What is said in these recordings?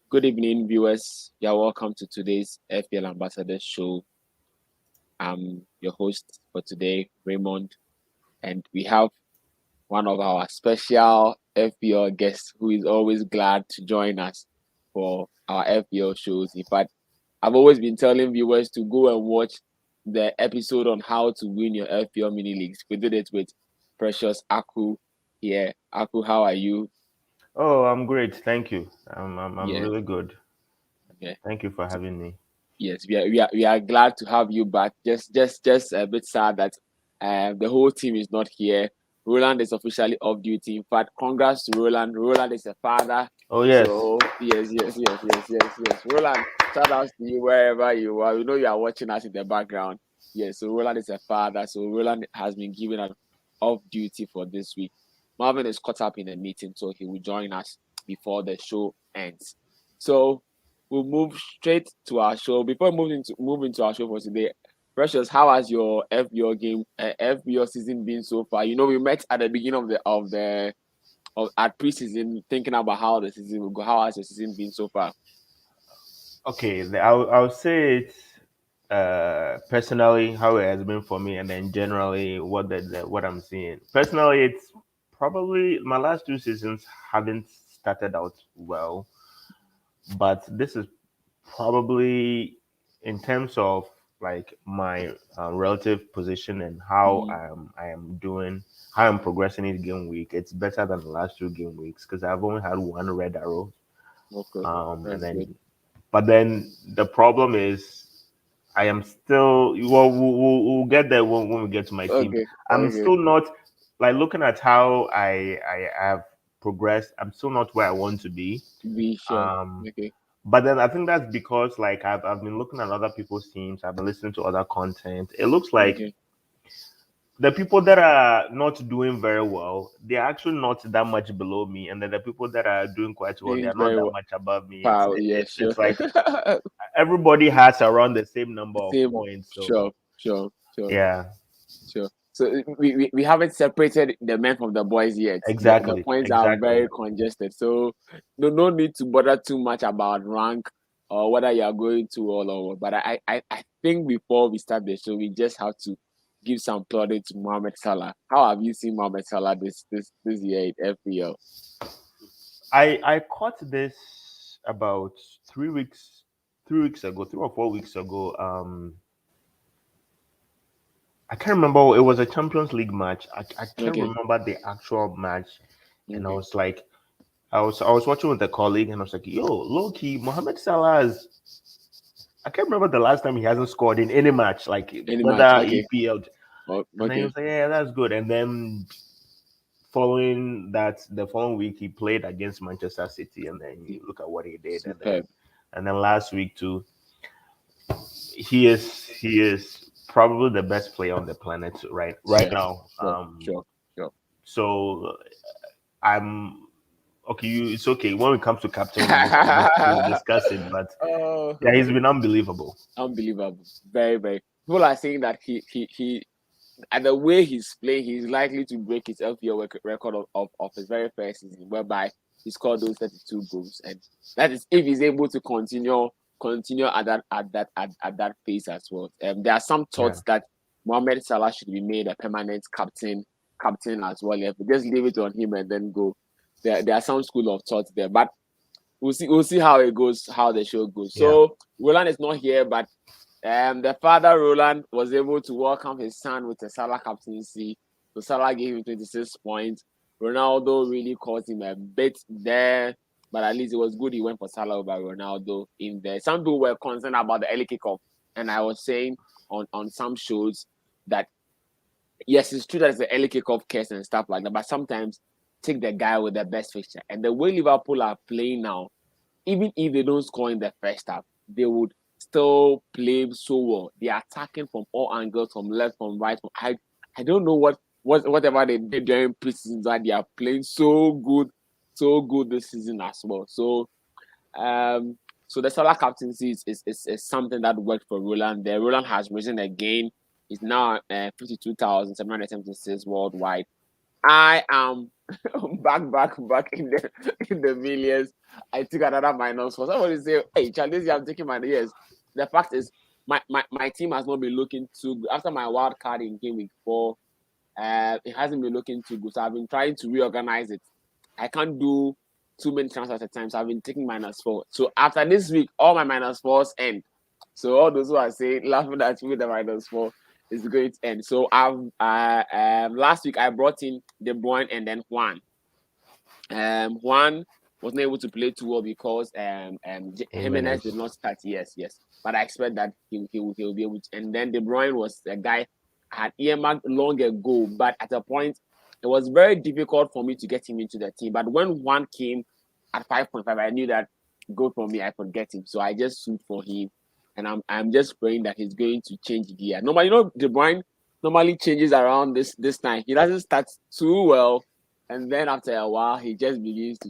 Good evening, viewers. You're welcome to today's FPL Ambassador show. I'm your host for today, Raymond, and we have one of our special FPL guests who is always glad to join us for our FPL shows. In fact, I've always been telling viewers to go and watch the episode on how to win your FPL mini leagues. We did it with Precious Aku here. Aku, how are you? Oh, I'm great. Thank you. I'm Yeah, really good. yeah. Thank you for having me. Yes, we are glad to have you back. Just a bit sad that the whole team is not here. Rowland is officially off duty. In fact, congrats to Rowland. Rowland is a father. Oh yes. So yes. Rowland, shout out to you wherever you are. We know you are watching us in the background. Yes, so Rowland is a father. So Rowland has been given an off duty for this week. Marvin is caught up in a meeting, so he will join us before the show ends. So we'll move straight to our show. Before moving into our show for today, Precious, how has your FBO season been so far? You know, we met at the beginning of at preseason, thinking about how the season will go. How has your season been so far? Okay. I'll say it personally how it has been for me, and then generally what I'm seeing. Personally, it's probably my last two seasons haven't started out well, but this is probably in terms of like my relative position and how Mm, I am doing, how I'm progressing in game week. It's better than the last two game weeks because I've only had one red arrow. okay, And that's good. then, but then the problem is I am still. Well, we'll get there when we get to my team. Okay, I'm okay, still not like looking at how I have progressed. I'm still not where I want to be. be sure. Um, Okay, but then I think that's because like I've been looking at other people's teams, I've been listening to other content. It looks like okay. the people that are not doing very well, they're actually not that much below me, and then the people that are doing quite well, Doing they're not very that well. much above me. It's Wow, it, yeah, it's sure. it's like everybody has around the same number of Same, points. So sure. yeah, Sure. So we haven't separated the men from the boys yet. The exactly, points are exactly. very congested. So no need to bother too much about rank or whether you are going to all over. But I think before we start the show, we just have to give some plaudits to Mohamed Salah. How have you seen Mohamed Salah this year in FPL? I caught this about 3 weeks ago, 3 or 4 weeks ago. I can't remember. It was a Champions League match. I can't Okay, remember the actual match, and I okay. was like, I was watching with a colleague, and I was like, yo, low key, Mohamed Salah is. I can't remember the last time he hasn't scored in any match, like Any match? whether Okay. EPL. And then he Okay. was like, yeah, that's good. And then following that, the following week he played against Manchester City, and then you look at what he did, Superb. and then last week too, he is probably the best player on the planet right Sure. now. Sure. Sure. Sure. So I'm okay. It's okay when it comes to captain. We'll discuss it, but Oh. yeah, he's been unbelievable. Unbelievable. Very, very. People are saying that he and the way he's playing, he's likely to break his LPL record of his very first season, whereby he scored those 32 goals. And that is if he's able to continue at that pace as well. There are some Yeah, thoughts that Mohamed Salah should be made a permanent captain as well. If we just leave it on him and then go. There are some school of thoughts there. But we'll see how it goes, how the show goes. yeah, So Roland is not here, but the father Roland was able to welcome his son with a Salah captaincy. So Salah gave him 26 points. Ronaldo really caused him a bit there, but at least it was good he went for Salah over Ronaldo in there. Some people were concerned about the early kickoff, and I was saying on some shows that yes, it's true that it's the early kickoff case and stuff like that, but sometimes take the guy with the best fixture. And the way Liverpool are playing now, even if they don't score in the first half, they would still play so well. They are attacking from all angles, from left, from right. I don't know whatever they did during preseason that they are playing so good this season as well. Um, so the Salah captaincy is something that worked for Roland. The Roland has risen again. He's now 52,776 worldwide. I am back in the millions. I took another minus for somebody say, hey, Charlie, I'm taking my yes. The fact is, my team has not been looking too good after my wild card in game week 4. It hasn't been looking too good, so I've been trying to reorganize it. I can't do too many transfers at a time, so I've been taking -4. So after this week, all my -4s end. So all those who are saying laughing at me with the -4 is going to end. So last week I brought in De Bruyne and then Juan. Juan wasn't able to play too well because Jimenez did not start. Yes, but I expect that he will be able to. And then De Bruyne was a guy I had earmarked long ago, but at a point it was very difficult for me to get him into the team. But when Juan came at 5.5, I knew that good for me, I could get him. So I just sued for him, and I'm just praying that he's going to change gear. Normally, De Bruyne normally changes around this time. He doesn't start too well, and then after a while, he just begins to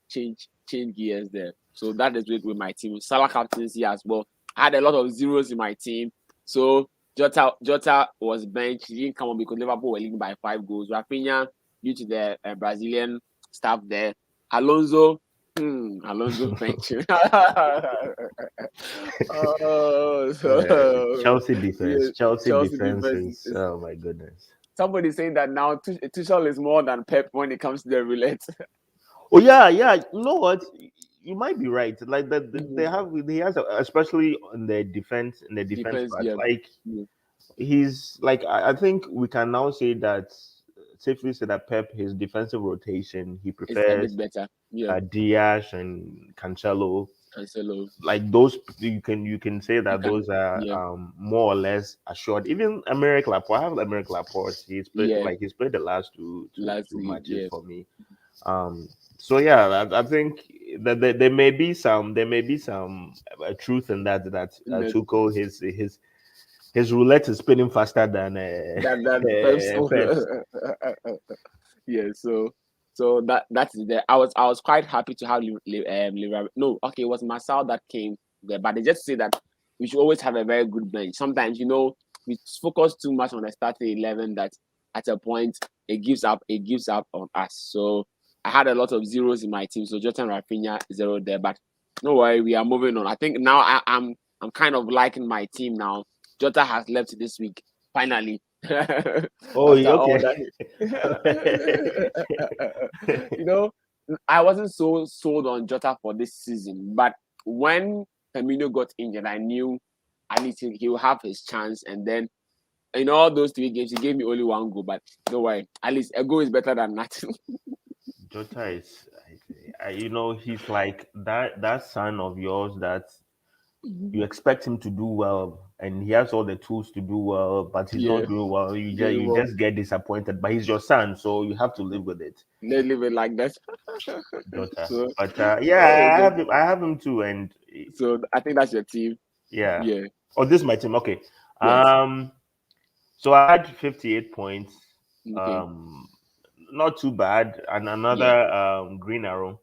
change gears there. So that is with my team. Salah captaincy as well. I had a lot of zeros in my team. So Jota was benched. He didn't come on because Liverpool were leading by 5 goals. Rafinha, due to the Brazilian staff there. Alonso bench. Chelsea defense. Yes, Chelsea defense defense is, oh my goodness. Somebody saying that now Tuchel is more than Pep when it comes to the roulette. Oh yeah. You know what? You might be right. Like that, he has, especially on the defense part. Yeah. Like he's like, I think we can now say that safely say that Pep, his defensive rotation, he It's a prefers bit better. Yeah, Diaz and Cancelo. Cancelo. Like those, you can say that those are more or less assured. Even Emerick Laporte, I have Emerick Laporte. He's played the last two matches for me. So yeah, I think that there may be some truth in that Tuchel, his roulette is spinning faster than Pep's. Yeah, so that's there. I was quite happy to have no, okay, it was Marcel that came there, but they just say that we should always have a very good bench. Sometimes we focus too much on the starting 11 that at a point it gives up on us. So I had a lot of zeros in my team. So Jota and Rafinha 0 there, but no worry, we are moving on. I think now I'm kind of liking my team now. Jota has left this week finally. Oh, okay. I wasn't so sold on Jota for this season, but when Firmino got injured, I knew at least he will have his chance. And then in all those 3 games, he gave me only 1 goal, but don't worry, at least a goal is better than nothing. Jota is, he's like that son of yours that you expect him to do well, and he has all the tools to do well, but he's not doing well. You just get disappointed. But he's your son, so you have to live with it. They live it like that. Jota. But I have him too, and so I think that's your team. Yeah. Yeah. Oh, this is my team. Okay. Yes. So I had 58 points. Okay. Not too bad, and another green arrow.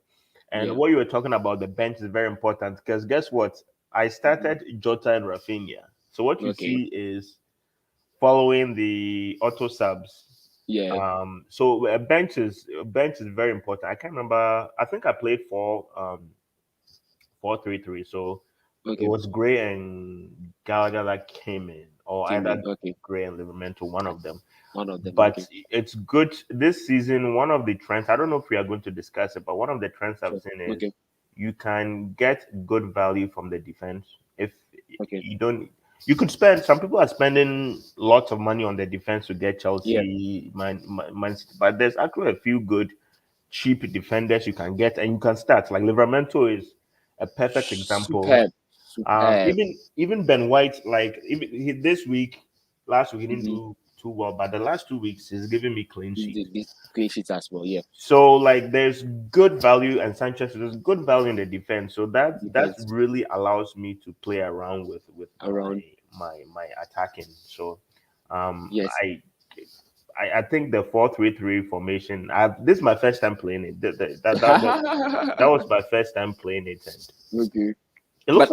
And what you were talking about, the bench is very important because guess what? I started Jota and Rafinha. So what you see is following the auto subs. Yeah. So a bench is very important. I can't remember. I think I played 4-3-3. So it was Gray and Gallagher that came in, or either Gray and Livramento, one of them. But it's good this season. One of the trends, I don't know if we are going to discuss it, but one of the trends I've seen is you can get good value from the defense. If you don't, you could spend. Some people are spending lots of money on the defense to get Chelsea, Man City, but there's actually a few good, cheap defenders you can get, and you can start. Like Livramento is a perfect example. Superb. Even Ben White, like even this week, last week he didn't do too well, but the last 2 weeks he's giving me clean sheets. Clean sheets as well, yeah. So like there's good value, and Sanchez, there's good value in the defense. So that really allows me to play around with my attacking. So I think the 4-3-3 formation. This is my first time playing it. That was my first time playing it. And it looks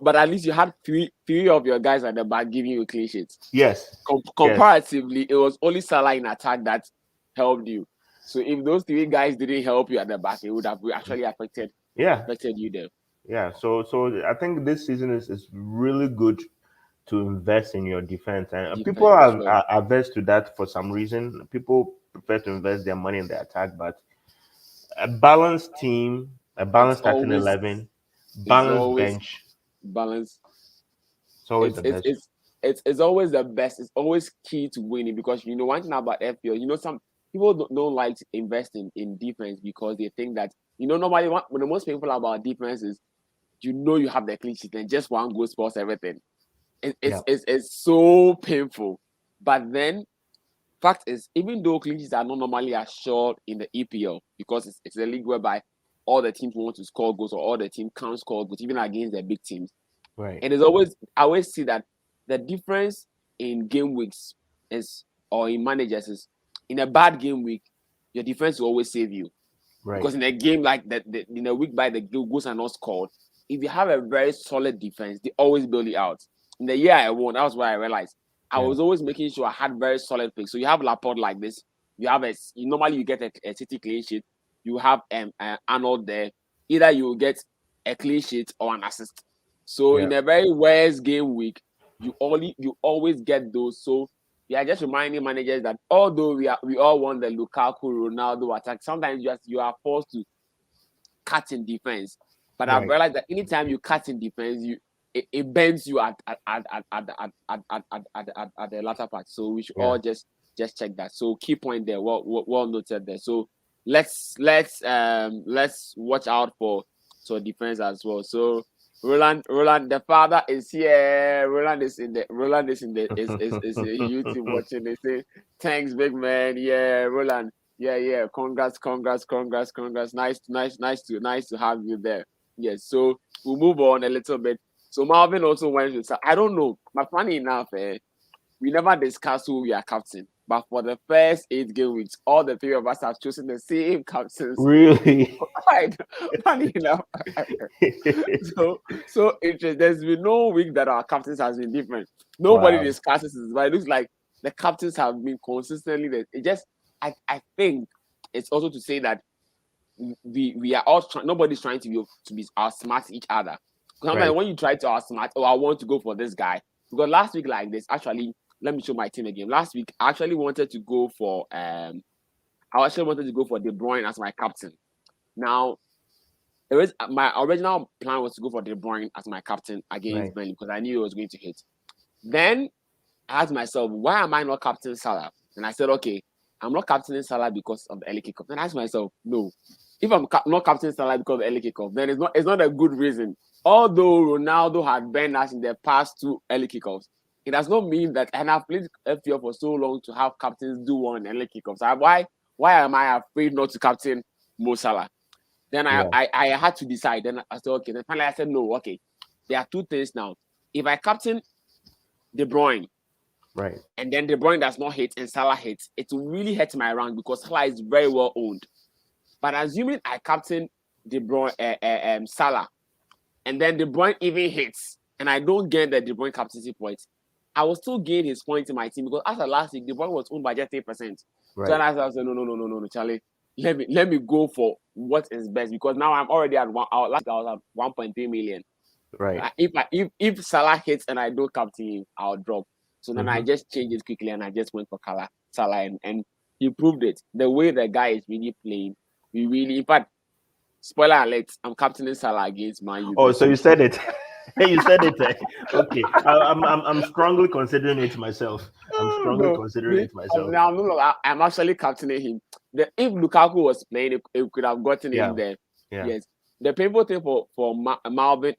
but at least you had three of your guys at the back giving you clean sheets. Yes. Comparatively, it was only Salah in attack that helped you. So if those three guys didn't help you at the back, it would have actually affected Yeah, you there. yeah. So I think this season is really good to invest in your defense, and people Defense for sure. are averse to that for some reason. People prefer to invest their money in the attack, but a balanced team, a It's balanced starting always 11, balanced bench, balance. it's always It's the it's best. it's it's always the best. It's always key to winning because one thing about FPL, some people don't like to invest in defense because they think that normally when the most painful about defense is you have the clean sheet and just one goal spoils everything. Yeah, It's so painful. But then fact is, even though clean sheets are not normally assured in the EPL because it's a league whereby all the teams want to score goals or all the team can't score goals, even against the big teams. right, And I always see that the difference in game weeks or in managers is in a bad game week, your defense will always save you. right. Because in a game like that, in a week by the goals are not scored, if you have a very solid defense, they always bail you out. In the year I won, that was why I realized I Yeah, was always making sure I had very solid picks. So you have Laporte like this. You have normally you get a City clean sheet. You have Arnold there. Either you will get a clean sheet or an assist. So yeah, in a very worst game week, you always get those. So we are just reminding managers that although we all want the Lukaku Ronaldo attack, sometimes you are forced to cut in defense. But I've right. realized that anytime you cut in defense, it bends you at the latter part. So we should Yeah. all just check that. So key point there, well noted there. So let's watch out for defense as well. So Roland, the father is here. Roland is in is YouTube watching. They say thanks, big man. Yeah, Roland. Yeah. Congrats. Nice to have you there. Yes. So we'll move on a little bit. So Marvin also went to. I don't know, but funny enough, we never discussed who we are captain. But for the first 8 game weeks, all the three of us have chosen the same captains. Really? Funny enough. So interesting. There's been no week that our captains has been different. Nobody Wow. discusses this, but it looks like the captains have been consistently there. It just I think it's also to say that we are all nobody's trying to be outsmart each other. Because sometimes Right. when you try to outsmart, I want to go for this guy. Because last week like this, actually, let me show my team again. Last week, I actually wanted to go for De Bruyne as my captain. Now, my original plan was to go for De Bruyne as my captain against Right. Burnley because I knew it was going to hit. Then I asked myself, why am I not captain Salah? And I said, okay, I'm not captaining Salah because of the early kickoff. Then I asked myself, no, if I'm not captaining Salah because of the early kickoff, then it's not a good reason. Although Ronaldo had burned us in the past 2 early kickoffs, it does not mean that, and I've played FPL for so long to have captains do one early kickoffs. So why am I afraid not to captain Mo Salah? Then Yeah. I had to decide. Then I said, okay. Then finally I said, no, okay. There are 2 things now. If I captain De Bruyne, Right. and then De Bruyne does not hit and Salah hits, it will really hurt my rank because Salah is very well owned. But assuming I captain De Bruyne, Salah, and then De Bruyne even hits, and I don't get the De Bruyne captaincy points, I will still gain his points in my team because after last week, De Bruyne was owned by just 8%. So Right. then I said, no, Charlie, let me go for what is best because now I'm already at last week I was at 1.3 million. Right. If Salah hits and I don't captain him, I'll drop. So then I Mm-hmm. just changed it quickly and I just went for Salah and he proved it. The way the guy is really playing, in fact, spoiler alert, I'm captaining Salah against Man U Oh, this so you week. said it. You said it. Okay. I'm strongly considering it myself. I'm strongly No, considering it myself. now no, I'm actually captaining him. If Lukaku was playing, it could have gotten Yeah. him there. Yeah. Yes. The painful thing for Marvin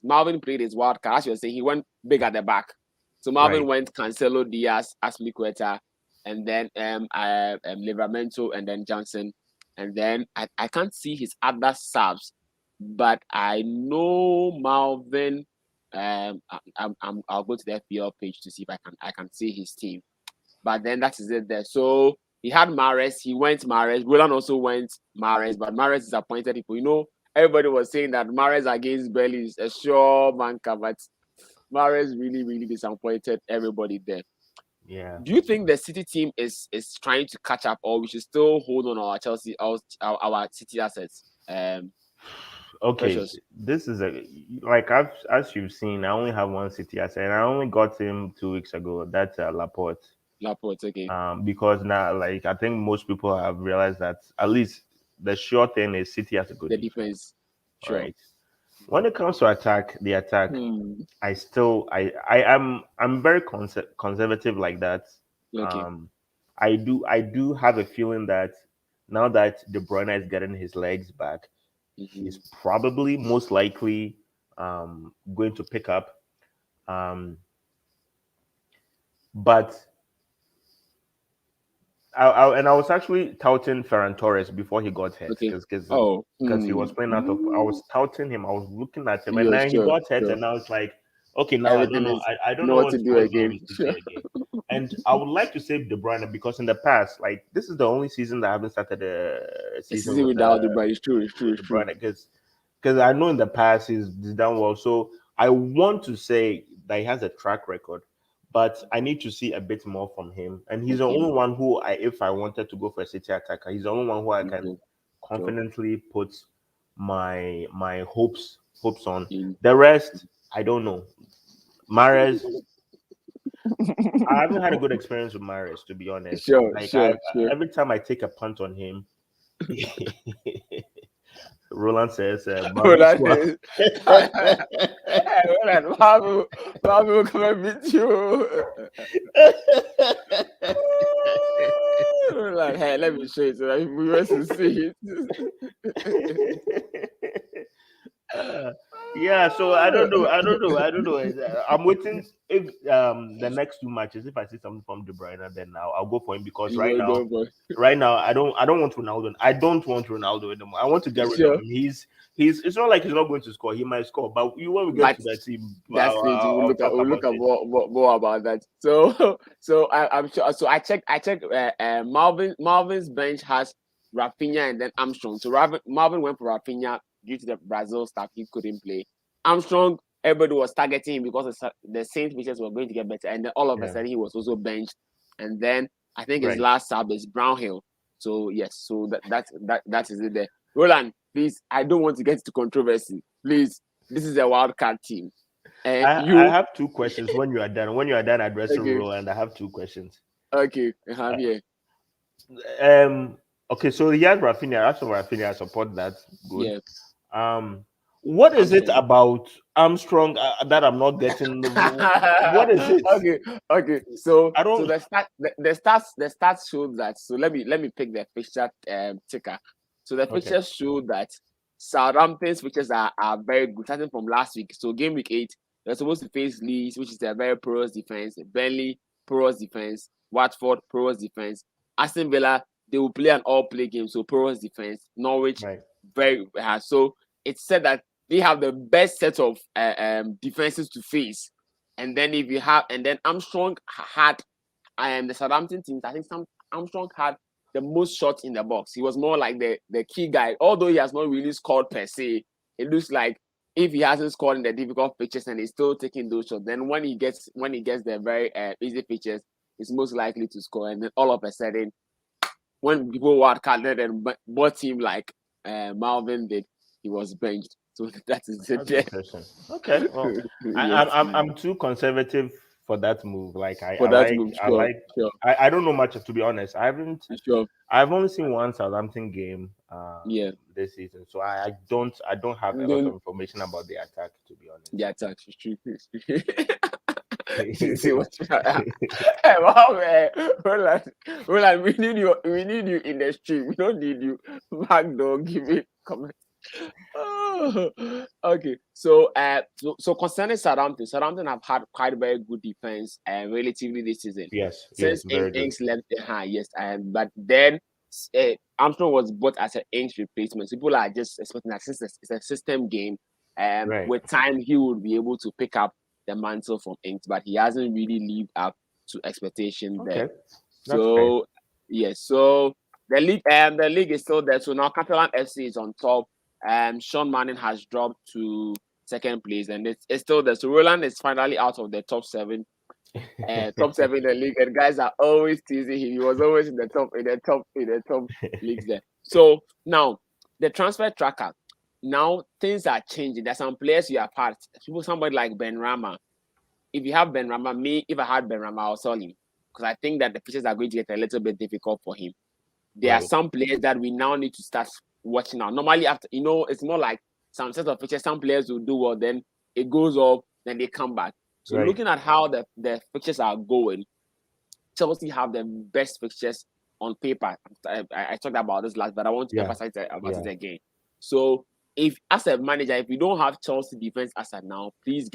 Marvin played his wild card. As you were saying, he went big at the back. So Marvin Right. went Cancelo, Diaz, Aspilicueta, and then Livramento, and then Johnson, and then I can't see his other subs, but I know Marvin. I'll go to the FPL page to see if I can see his team. But then that is it there. So he had Mahrez. He went Mahrez. Roland also went Mahrez, but Mahrez disappointed people. Everybody was saying that Mahrez against Burnley is a sure banker, but Mahrez really, really disappointed everybody there. Yeah. Do you think the City team is trying to catch up, or we should still hold on our Chelsea, our City assets? Okay, Precious this is a like as you've seen, I only have one City asset, and I only got him 2 weeks ago. That's Laporte. Laporte, okay, Because now, like I think most people have realized that at least the sure thing is City has a good the defense. defense, All sure. right. When it comes to the attack, Hmm. I still I'm very conservative like that. Okay. Um, I do have a feeling that now that De Bruyne is getting his legs back, he's Hmm. probably most likely going to pick up. Um, but I was actually touting Ferran Torres before he got hurt Okay. Oh. because he was playing out of. I Mm. was touting him. I was looking at him, and Yeah, then he sure, got hurt, sure. and now it's like, okay, now I don't Everything know. is I don't know know what to do what's going again. with Sure. City again. And I would like to save De Bruyne because in the past, like this is the only season that I haven't started a It's season easy without the with brand. It's true. It's true. It's De true. Bruyne because I know in the past he's done well. So I want to say that he has a track record, but I need to see a bit more from him. And he's From the him. only one who if I wanted to go for a City attacker, he's the only one who I can Okay. Sure. confidently put my hopes on. In. The rest, I don't know. Mares, I haven't had a good experience with Mares, to be honest. Sure. Like Sure. I Sure. every time I take a punt on him, Roland says, Well, Marvin that Squad. is. Marvin will come and meet you. Like, hey, let me show you so that we want to see it. Uh, yeah, so I don't know. I'm waiting if the next 2 matches, if I see something from De Bruyne, then I'll go for him because You will go for right now I don't want Ronaldo. I don't want Ronaldo anymore. I want to get rid of sure. him. He's it's not like he's not going to score. He might score, but when we get But to that team, that's it. I'll talk We'll look about at it. more about that. So I'm sure. So I checked. Marvin's bench has Rafinha and then Armstrong. So Marvin went for Rafinha due to the Brazil stuff. He couldn't play. Armstrong, everybody was targeting him because the Saints pitchers were going to get better, and then all of a Yeah, sudden he was also benched. And then I think his right. last sub is Brownhill. So yes, so that is it there. Roland, please, I don't want to get into controversy. Please, this is a wild card team. And I you have 2 questions when you are done. When you are done addressing okay, role, and I have 2 questions. okay, yeah, Um. Okay, so he has Rafinha. As for Rafinha, I support that. Good. yeah. Um. What is it Armstrong. about Armstrong that I'm not getting? What is it? Okay, okay. So I don't. the stats show that. So let me pick the fixture ticker. So the Okay. fixtures show that Southampton's fixtures are very good, starting from last week. So game week 8, they're supposed to face Leeds, which is a very porous defense. Burnley, porous defense. Watford, porous defense. Aston Villa, they will play an all-play game, so porous defense. Norwich, Right. very so it's said that they have the best set of defenses to face. And then Armstrong had the Southampton teams. I think Armstrong had the most shots in the box. He was more like the key guy. Although he has not really scored per se, it looks like if he hasn't scored in the difficult pitches and he's still taking those shots, then when he gets the very easy pitches, he's most likely to score. And then all of a sudden, when people were carded and bought him like Marvin did, he was benched. So that is it That's there. interesting. Okay. Well, Yes. I'm too conservative for that move. Like For that move, I sure, like sure, I don't know much to be honest. sure. I've only seen one Southampton game Yeah. this season, so I don't have a lot of Then information about the attack to be the honest. attack is true. You see what hey, wow, man. Roland, we need you in the stream. We don't need you back door giving comment. Oh, okay. So concerning Southampton have had quite a very good defense relatively this season. Yes, yes, Since very good. Ings left yes, but then Armstrong was bought as an Ings replacement. So people are just expecting that since it's a system game, Right. with time he would be able to pick up the mantle from Ings, but he hasn't really lived up to expectation there. Okay, that's fair. So yes, so the league is still there. So now Catalan FC is on top. Sean Manning has dropped to second place, and it's still there. So Roland is finally out of the top 7. top 7 in the league, and guys are always teasing him. He was always in the top leagues there. So now the transfer tracker. Now things are changing. There's some players you have had. Somebody like Ben Rama. If you have Ben Rama, if I had Ben Rama, I'll sell him because I think that the pitches are going to get a little bit difficult for him. There are some players that we now need to start watching out. Normally, after it's more like some set of pitches. Some players will do well, then it goes off, then they come back. So looking at how the fixtures are going, Chelsea have the best fixtures on paper. I talked about this last, but I want to emphasize about it again. So if as a manager, if you don't have Chelsea defense as of now, please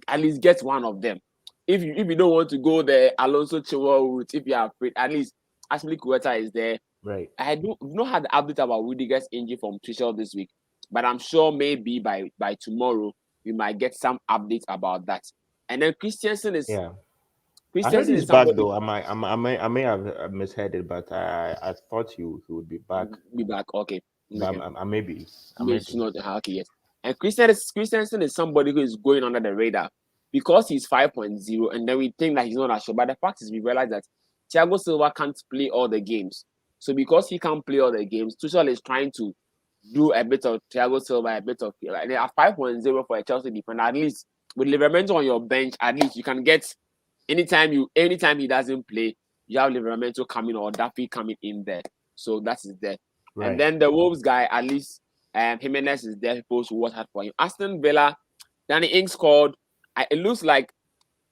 at least get one of them. If you don't want to go the Alonso Chilwell route, if you are afraid, at least Ashley Kueta is there. Right. I do not have the update about Rudiger's injury from Tuchel this week, but I'm sure maybe by tomorrow we might get some updates about that. And then Christensen is. I heard he's back though. I may have misheard it, but I thought he would be back. Be back, okay. I may be. It's not okay, yes. And Christensen is somebody who is going under the radar because he's 5.0, and then we think that he's not as sure. But the fact is, we realize that Thiago Silva can't play all the games. So because he can't play all the games, Tuchel is trying to do a bit of Thiago Silva, a bit of like they are 5.0 for a Chelsea defender. At least with Livramento on your bench, at least you can get anytime he doesn't play, you have Livramento coming or Duffy coming in there. So that is there. Right. And then the Wolves guy, at least Jimenez is there. People should work hard for him. Aston Villa, Danny Ings scored. It looks like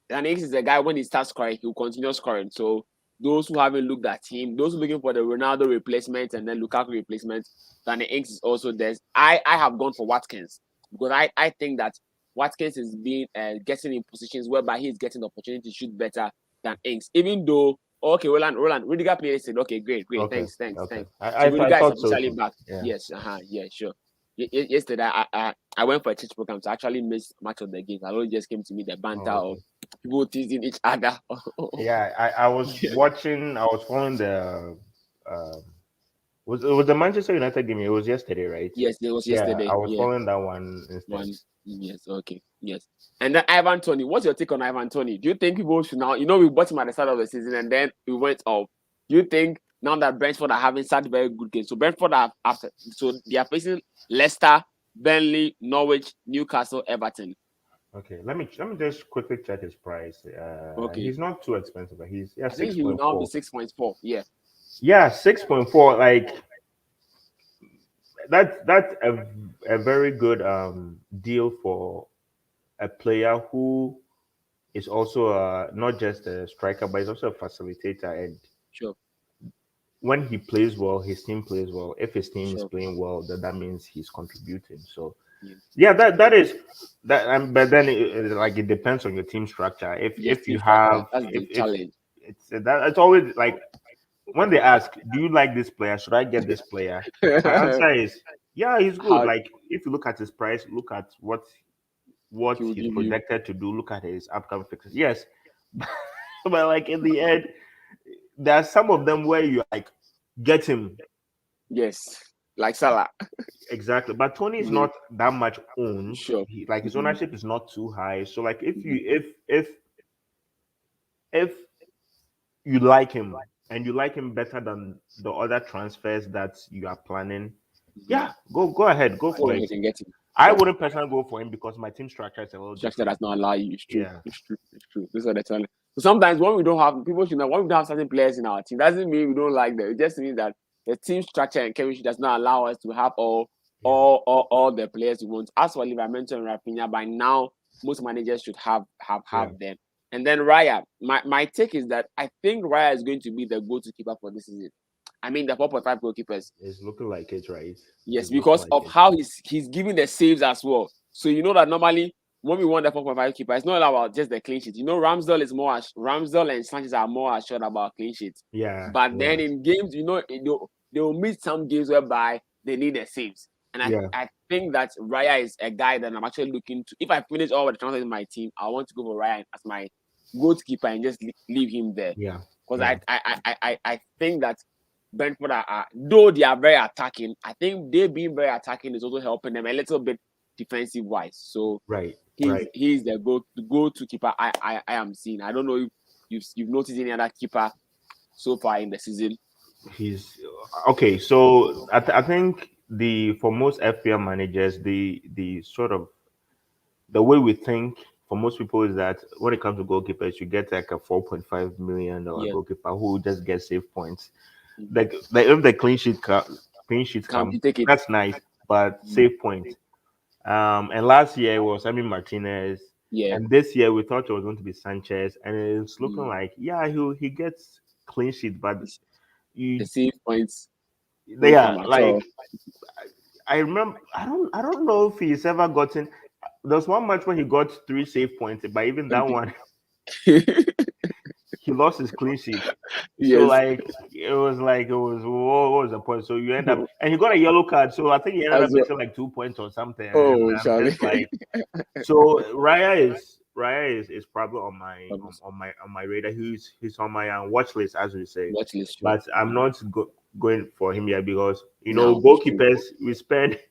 Danny Ings is the guy when he starts scoring, he'll continue scoring. So those who haven't looked at him, those who are looking for the Ronaldo replacement and then Lukaku replacement, Danny Ings is also there. I have gone for Watkins because I think that Watkins is being getting in positions whereby he's getting the opportunity to shoot better than Ings. Even though, okay, Rowland, Rudiger players said, okay, great, okay, thanks. I thought so. Back. Yeah. Yes, yeah, sure. Yesterday, I went for a church program, so I actually missed much of the games. I only just came to meet the banter of people teasing each other. I was watching. I was following the. Was the Manchester United game? It was yesterday, right? Yes, it was yesterday. I was following that one instead. Yes, okay, yes. And then Ivan Toney. What's your take on Ivan Toney? Do you think people should now? We bought him at the start of the season, and then we went off. Do you think now that Brentford are having such very good games, so Brentford are after, so they are facing Leicester, Burnley, Norwich, Newcastle, Everton. Okay, let me just quickly check his price. Okay, he's not too expensive, but he's I think he will now be 6.4. Yeah. Yeah, 6.4. Like that's a very good deal for a player who is also not just a striker, but he's also a facilitator. And sure, when he plays well, his team plays well. If his team is playing well, that means he's contributing. So that is that. But then it depends on your team structure. If you have challenge, it's always like when they ask, do you like this player? Should I get this player? My answer is yeah, he's good. Like if you look at his price, look at what he's projected to do, look at his upcoming fixtures. Yes. But like in the end, there are some of them where you like get him. Yes. Like Salah. Exactly. But Tony is not that much owned. Sure. His ownership is not too high. So like if you like him and you like him better than the other transfers that you are planning, yeah, go ahead, go for it. And get him. I wouldn't personally go for him because my team structure is a little different. Structure does not allow you. It's true. Yeah. It's true. This is what they're telling. So sometimes when we don't have people should know when we don't have certain players in our team, doesn't mean we don't like them. It just means that the team structure and chemistry does not allow us to have all the players we want. As for Livramento and Rafinha, by now most managers should have them. And then Raya, my take is that I think Raya is going to be the go-to keeper for this season. I mean, the 4.5 goalkeepers. It's looking like it, right? Yes, because of how he's giving the saves as well. So you know that normally when we want the 4.5 keeper, it's not about just the clean sheet. Ramsdale and Sanchez are more assured about clean sheets. Yeah. But then in games, they will meet some games whereby they need the saves. And I think that Raya is a guy that I'm actually looking to. If I finish all the transfers in my team, I want to go for Raya as my goalkeeper and just leave him there. Yeah. Because I think that Brentford though they are very attacking, I think they being very attacking is also helping them a little bit defensive wise. So right. He's the go-to keeper I am seeing. I don't know if you've noticed any other keeper so far in the season. He's okay. So I think for most FPL managers, the sort of the way we think for most people is that when it comes to goalkeepers, you get like a $4.5 million Yeah. goalkeeper who just gets save points. Mhm. Like if the clean sheet Can you come, take it? that's nice, but Mhm. save points. And last year it was Martinez, Yeah. and this year we thought it was going to be Sanchez, and it's looking Mhm. like he gets clean sheet, but The you save points don't yeah, come at like all. I remember I don't know if he's ever gotten. There was one match when he got 3 save points, but even that Okay. one he lost his clean sheet. So Yes. it was what was the point? So you end up and he got a yellow card, so I think he ended up As well. missing like 2 points or something. And Oh, I'm Charlie. just like, so Raya is probably on my radar. He's on my watch list, as we say, Watch list, sure. but I'm not going for him yet because No, it's true. goalkeepers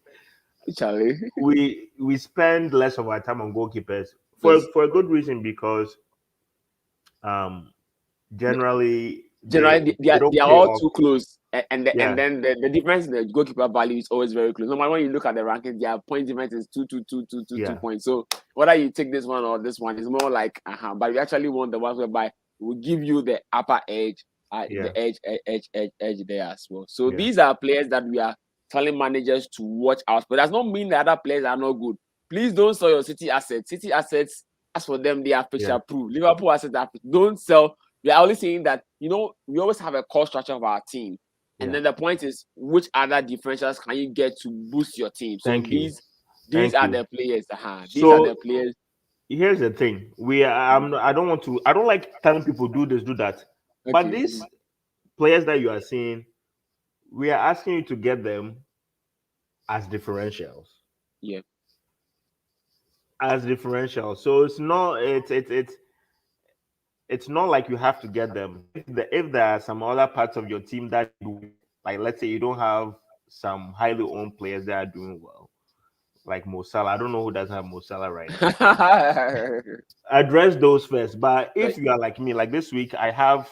Charlie. we spend less of our time on goalkeepers Yes. for a good reason because um generally Generally, they don't they are pay all off. too close, and Yeah, then the difference in the goalkeeper value is always very close. Normally, when you look at the rankings, their point difference is two yeah, points. So whether you take this one or this one is more like but we actually want the ones whereby we give you the upper edge, yeah, the edge there as well. So yeah, these are players that we are telling managers to watch out, but does not mean that other players are not good. Please don't sell your City assets. City assets, as for them, they are yeah, fixture proof. Liverpool assets don't sell. We are only saying that we always have a core structure of our team, and yeah. then the point is which other differentials can you get to boost your team. So Thank you, these thank are you. the players. These are So the players. here's the thing: I don't like telling people do this, do that, but Okay. these players that you are seeing, we are asking you to get them as differentials. Yeah. As differentials. So it's not like you have to get them. If there are some other parts of your team that like let's say you don't have some highly owned players that are doing well, like Mo Salah. I don't know who doesn't have Mo Salah right now. Address those first. But if Like, you are like me, like this week, I have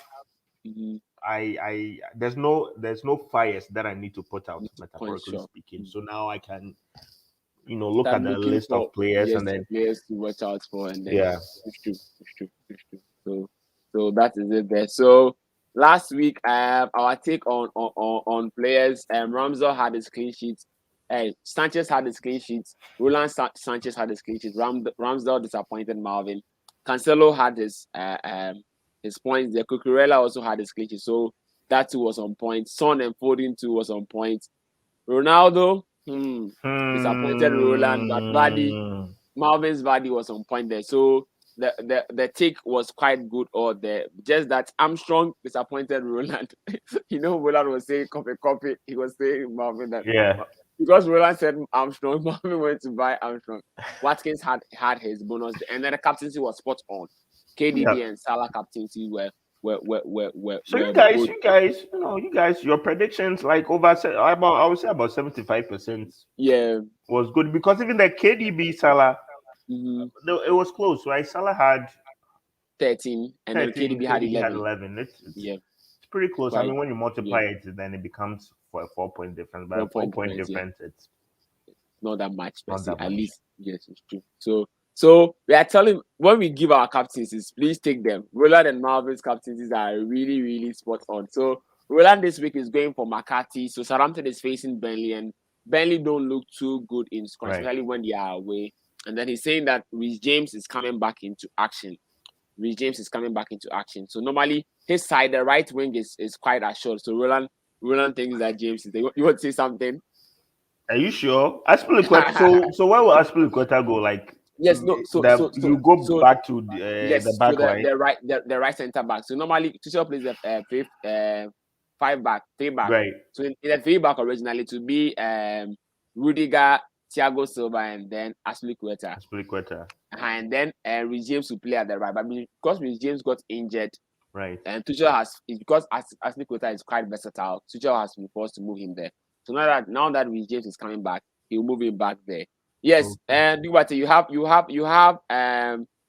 mhm, I there's no fires that I need to put out, point metaphorically shot. speaking. So now I can look Start at the looking list for of players and then players to watch out for, and then yeah. push through. So that is it there. So last week, our take on players. Ramsdale had his clean sheet. Sanchez had his clean sheet. Sanchez had his clean sheet. Ramsdale disappointed Marvin. Cancelo had his points. The Cucurella also had his clean sheet. So that too was on point. Son and Foden too was on point. Ronaldo, disappointed Roland, but Marvin's Vardy was on point there. So the take was quite good, or just that Armstrong disappointed Roland. Roland was saying copy. He was saying Marvin that Yeah. because Roland said Armstrong, Marvin went to buy Armstrong. Watkins had his bonus, and then the captaincy was spot on. Yeah. KDB and Salah captaincy So were both. you guys, your predictions like about I would say about 75% Yeah. was good because even the KDB Salah, Mm-hmm. it was close, right? Salah had 13, and then 13, KDB had KDB had 11. 11. Yeah, It's pretty close. I quite. mean, when you Yeah, multiply it, then it becomes for a 4 point difference. But a one four point point difference. Yeah, difference, it's not that much, per not se. that At much. least, yes, it's true. So we are telling when we give our captaincies, please take them. Roland and Marvin's captaincies are really, really spot on. So Roland this week is going for McCarthy. So Southampton is facing Burnley, and Burnley don't look too good in scoring, Right. especially when they are away. And then he's saying that Reece James is coming back into action. Reece James is coming back into action. So normally his side, the right wing is quite assured. So Roland thinks that James is there. You want to say something? Are you sure? Aspilicueta. So where will Aspilicueta go? Like Yes, no. So the you go back to the yes, to back line, the right center back. So normally Tuchel plays the fifth, three back. right? So in the three back originally to be Rudiger, Thiago Silva, and then Aspilicueta. Aspilicueta, And then Reece James will play at the right. But because Reece James got injured, right? and Tuchel because Aspilicueta is quite versatile, Tuchel has been forced to move him there. So now that Reece James is coming back, he'll move him back there. Yes, Okay. and you have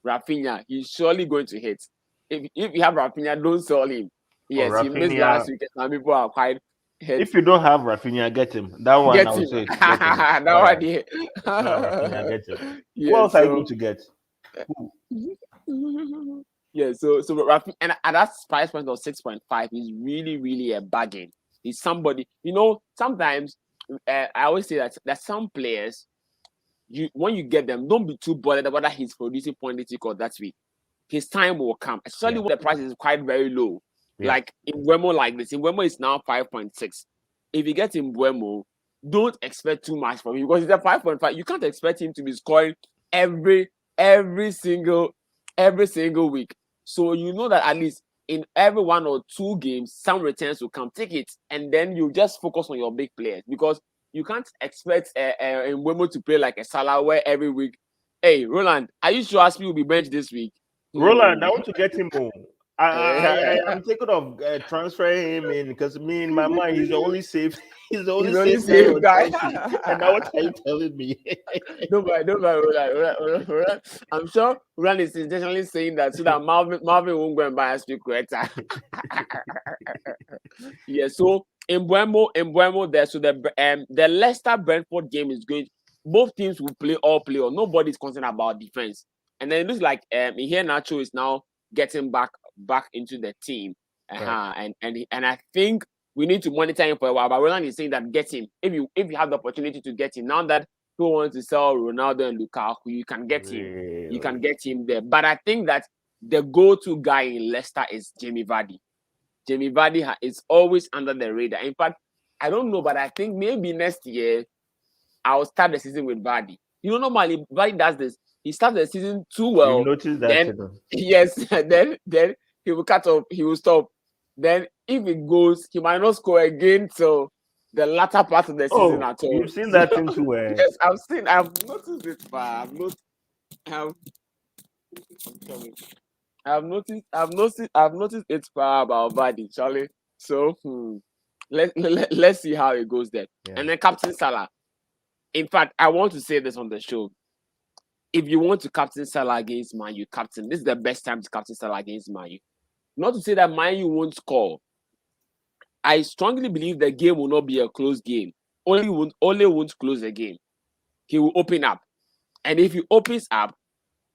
Rafinha. He's surely going to hit. If you have Rafinha, don't sell him. Oh, Yes, he missed last Rafinha. week. Some people are quite hit. If you don't have Rafinha, get him. That one Get I would him. say, get him. That Oh one, yeah. yeah. If you don't have Rafinha, get him. Who Yeah. else are you going to get? Who? Yeah. So Rafinha, and that price point of 6.5 is really, really a bargain. He's somebody. Sometimes I always say that there's some players. When you get them, don't be too bothered whether he's producing point this week or that week. His time will come, especially Yeah. when the price is quite very low. Yeah. Like in Buemo, like this. In Buemo is now 5.6. If you get in Buemo, don't expect too much from him because it's a 5.5. You can't expect him to be scoring every single week. So you know that at least in every 1 or 2 games, some returns will come. Take it, and then you just focus on your big players because you can't expect Mbeumo to play like a Salah where every week. Hey, Roland, are you sure Aspi will be benched this week? Roland, I want to get him home. I He's am thinking of transferring him in because me in my mind he's the only safe he's the only only safe guy safe on guy. Chelsea. And now what are you telling me? Don't worry, Roland. I'm sure Roland is intentionally saying that so that Marvin won't go and buy a speed creator. Yeah, so in Buemo there. So the Leicester Brentford game is going. Both teams will play all play or nobody's concerned about defense. And then it looks like here Nacho is now getting back into the team. Right. And I think we need to monitor him for a while. But Roland is saying that get him if you have the opportunity to get him now that who wants to sell Ronaldo and Lukaku, you can get him. You can Really? get him there. But I think that the go-to guy in Leicester is Jamie Vardy. Jamie Vardy is always under the radar. In fact, I don't know, but I think maybe next year I'll start the season with Vardy. Normally Vardy does this. He starts the season too You've well, noticed that, then you know. yes, then he will cut off. He will stop. Then if it goes, he might not score again till the latter part of the season Oh, at all. you've seen So, that thing too, eh? yes, I've noticed it, but I've, I've noticed it far about Vardy, Charlie. So let's see how it goes there. Yeah. And then Captain Salah. In fact, I want to say this on the show. If you want to captain Salah against Man U, captain, this is the best time to captain Salah against Man U. Not to say that Man U won't score. I strongly believe the game will not be a close game. Ole won't close the game. He will open up. And if he opens up,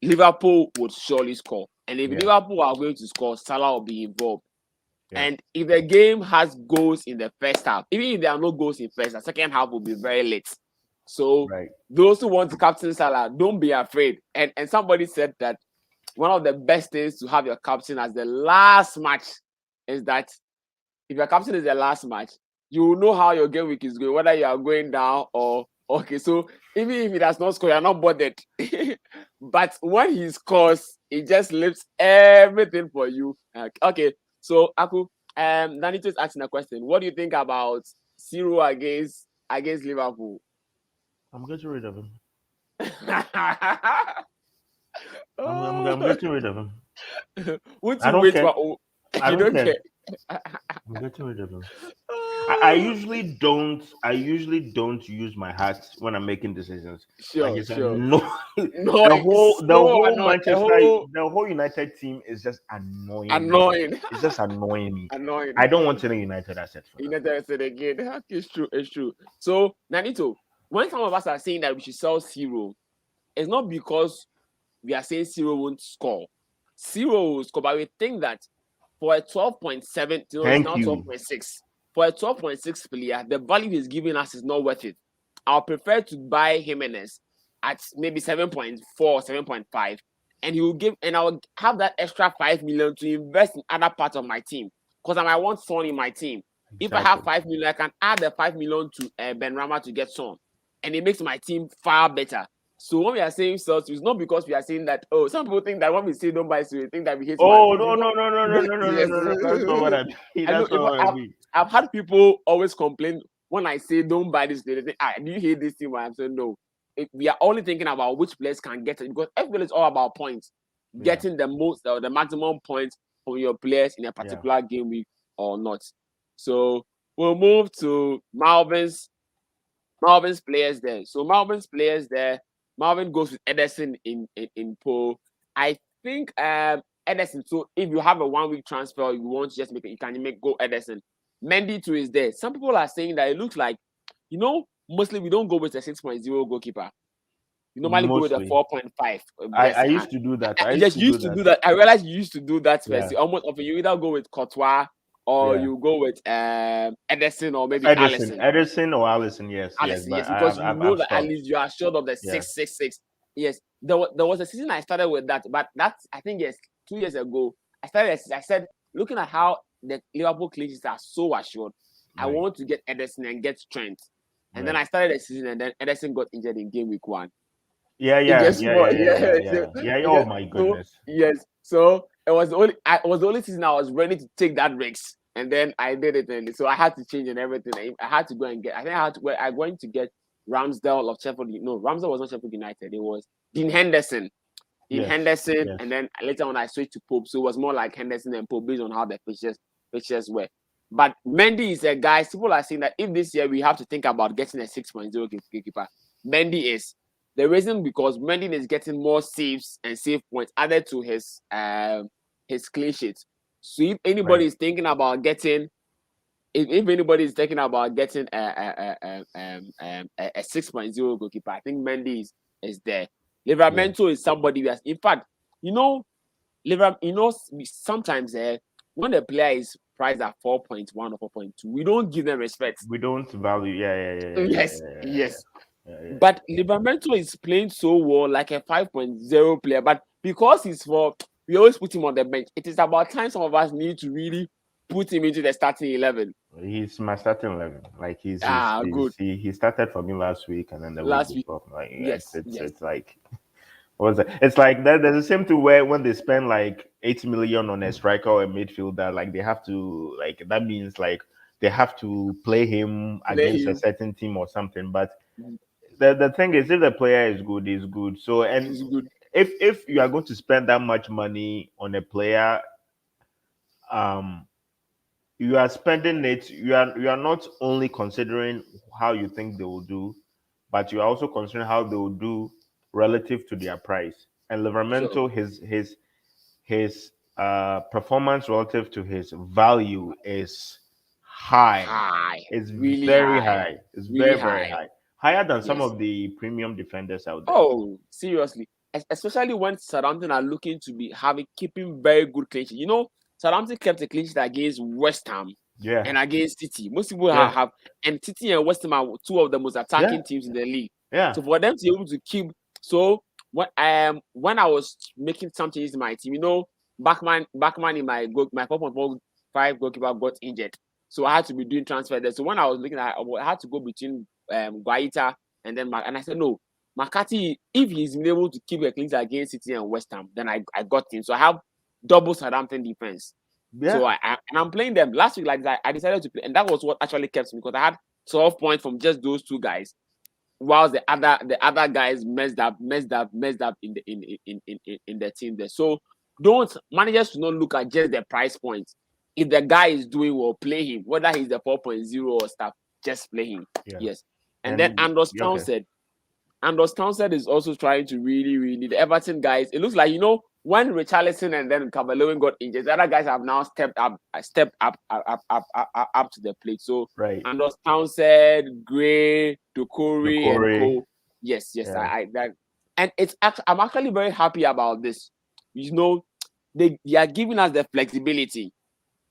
Liverpool would surely score. And if Liverpool are going to score, Salah will be involved. Yeah. And if the game has goals in the first half, even if there are no goals in first, the second half will be very late. So those who want to captain Salah, don't be afraid. And somebody said that one of the best things to have your captain as the last match is that if your captain is the last match, you will know how your game week is going, whether you are going down or okay. So even if he does not score, you're not bothered. But when he scores, it just lifts everything for you. Okay. So Aku, Danito is asking a question. What do you think about Zero against Liverpool? I'm getting rid of him. I'm Oh. getting rid of him. Would I you don't wait care. for? I You don't don't care. care. I'm getting rid of him. I usually don't use my heart when I'm making decisions. Like it's Sure. no the whole United team is just annoying me. It's just annoying me. Annoying. I don't want any United assets for that. United said again. It's true. So Nanito, when some of us are saying that we should sell Zero, it's not because we are saying Zero won't score. Zero will score, but we think that for a 12.7, it's now 12.6. For a 12.6 player, the value he's giving us is not worth it. I'll prefer to buy Jimenez at maybe 7.4, 7.5, and I'll have that extra 5 million to invest in other parts of my team. Because I might want Son in my team. Exactly. If I have 5 million, I can add the 5 million to Ben Rama to get Son. And it makes my team far better. So when we are saying sales, it's not because we are saying that, some people think that when we say don't buy, so we think that we hate Man. No. That's not what I mean. That's not what I mean. I've had people always complain when I say don't buy this. They think, do you hate this team? I'm saying no. We are only thinking about which players can get it because FPL is all about points. Getting the most or the maximum points from your players in a particular game week or not. So we'll move to Marvin's players there. So Marvin's players there. Marvin goes with Ederson in pole. I think Ederson. So if you have a 1 week transfer, you want to just make it, you can go Ederson. Mendy too is there. Some people are saying that it looks like, mostly we don't go with a 6.0 goalkeeper. You normally go with a Mostly. 4.5. I used to do that. I just used to do that. I realized you used to do that first. Yeah. Almost often you either go with Courtois or Yeah. you go with Ederson or maybe Ederson, Alisson. Ederson or Alisson, yes, Alisson, but yes, because you know I've that at stopped. least you are sure of the Yeah. 666. Yes, there was a season I started with that, but that's I think yes 2 years ago. I said looking at how the Liverpool clean sheets are so assured, I Right. want to get Ederson and get Trent. And then Right. I started the season, and then Ederson got injured in game week 1. Yeah, It yeah, gets yeah, more, yeah, yeah, yeah, yeah. yeah, yeah. Oh my So goodness. yes, so it was the only season I was ready to take that risk, and then I did it, and so I had to change and everything. I had to go and get. I think I had to. Well, I'm going to get Ramsdale of Sheffield. No, Ramsdale was not Sheffield United. It was Dean Henderson. Yes, yes. And then later on I switched to Pope, so it was more like Henderson and Pope based on how the pictures were. But Mendy is a guy. People are saying that if this year we have to think about getting a 6.0 goalkeeper, Mendy is. The reason because Mendy is getting more saves and save points added to his clean sheet. So if anybody is thinking about getting, if anybody is thinking about getting a 6.0 goalkeeper, I think Mendy is there. Livramento is somebody who has, in fact, sometimes when the player is priced at 4.1 or 4.2, we don't give them respect. We don't value. Yeah. Yes. Yeah. But Livramento is playing so well, like a 5.0 player. But because we always put him on the bench. It is about time some of us need to really put him into the starting 11. He's my starting 11. Like Good. He started for me last week and then the week before. Like yes. it's like what was it? It's like that. There's the same to where when they spend like 8 million on a striker or a midfielder, like they have to like that means like they have to play him against a certain team or something. But the thing is, if the player is good, he's good. So and He's good. If you are going to spend that much money on a player, you are spending it. You are not only considering how you think they will do, but you are also considering how they will do relative to their price. And Livramento, his performance relative to his value is high. It's Really very high. high. It's Really very high. Higher than some Yes. of the premium defenders out there. Oh, seriously. Especially when Southampton are looking to be keeping very good clean sheet. Southampton kept a clean sheet against West Ham Yeah. and against City. Most people Yeah. have, and City and West Ham are two of the most attacking teams in the league. Yeah. So for them to be able to keep, so when I was making some changes in my team, Backman in my 4.5 goalkeeper got injured, so I had to be doing transfer there. So when I was looking at, I had to go between Guaita and then and I said no. McCarthy, if he's been able to keep a clean sheet against City and West Ham, then I got him. So I have double Southampton defense. Yeah. So I'm playing them last week. Like that, I decided to play, and that was what actually kept me because I had 12 points from just those two guys, whilst the other guys messed up in the team there. So managers should not look at just the price points. If the guy is doing well, play him. Whether he's the 4.0 or stuff, just play him. Yeah. Yes. And then Anders Townsend. Anders Townsend is also trying to really the Everton guys. It looks like when Richarlison and then Cavani got injured, the other guys have now stepped up to the plate. So Anders Townsend, Gray, Doucouré, and Co. Yes, yeah. And I'm actually very happy about this. They are giving us the flexibility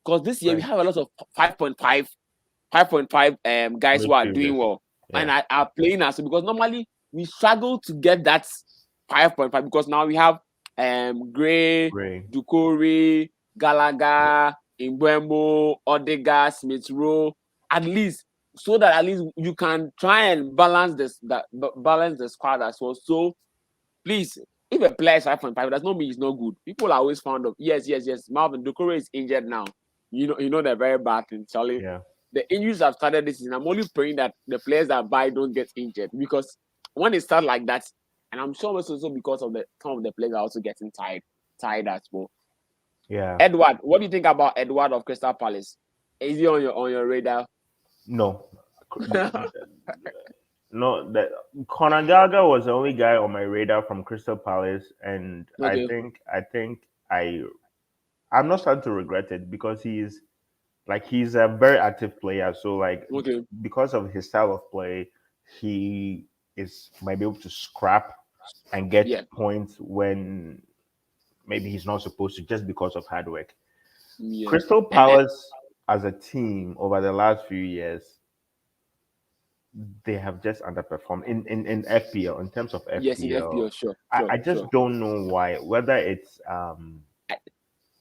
because this year we have a lot of 5.5 guys who are doing well and are playing us because normally we struggle to get that 5.5 because now we have Gray, Doucouré, Gallagher, Mbeumo, Odegaard, Smith Rowe, at least you can try and balance the squad as well. So please, if a player is 5.5, does not mean he's not good. People are always fond of yes. Marvin Doucouré is injured now. They're very bad thing, Charlie. Yeah. The injuries have started this season. I'm only praying that the players that buy don't get injured because when it starts like that, and I'm sure it's also because of some of the players are also getting tired as well. Yeah. Edward, what do you think about Edward of Crystal Palace? Is he on your radar? No. No, that Conor Gallagher was the only guy on my radar from Crystal Palace, and Okay. I I'm not starting to regret it because he's a very active player. So like Okay. because of his style of play, he is might be able to scrap and get Yeah. points when maybe he's not supposed to just because of hard work. Yeah. Crystal And Palace as a team over the last few years, they have just underperformed in FPL in terms of yes, in FPL. FPL, sure, I sure, just sure. don't know why. Whether it's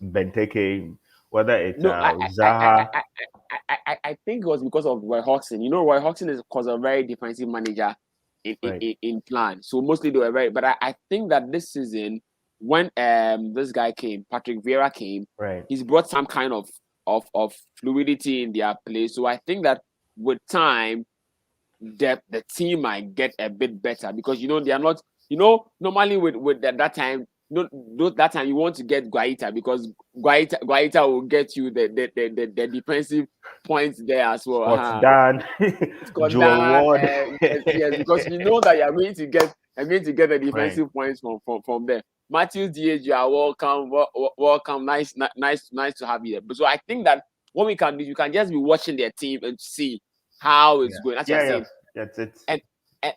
Benteke, whether it's No, Zaha, I think it was because of Roy Hodgson. You know, Roy Hodgson is was a very defensive manager right, in plan. So mostly they were very. But I think that this season, when this guy came, Patrick Vieira came, right. he's brought some kind of fluidity in their play. So I think that with time, the team might get a bit better because they are not. Normally with that time, that time you want to get Guaita because Guaita will get you the defensive points there as well. Scott Dan, Scott Joel down, Ward, yes, because you know that you're going to get the right. defensive points from there. Matthew DH, you are welcome, welcome. Nice to have you there. But so I think that what we can do, you can just be watching their team and see how Yeah, it's going. As you're yeah, yeah. saying, That's it. and and,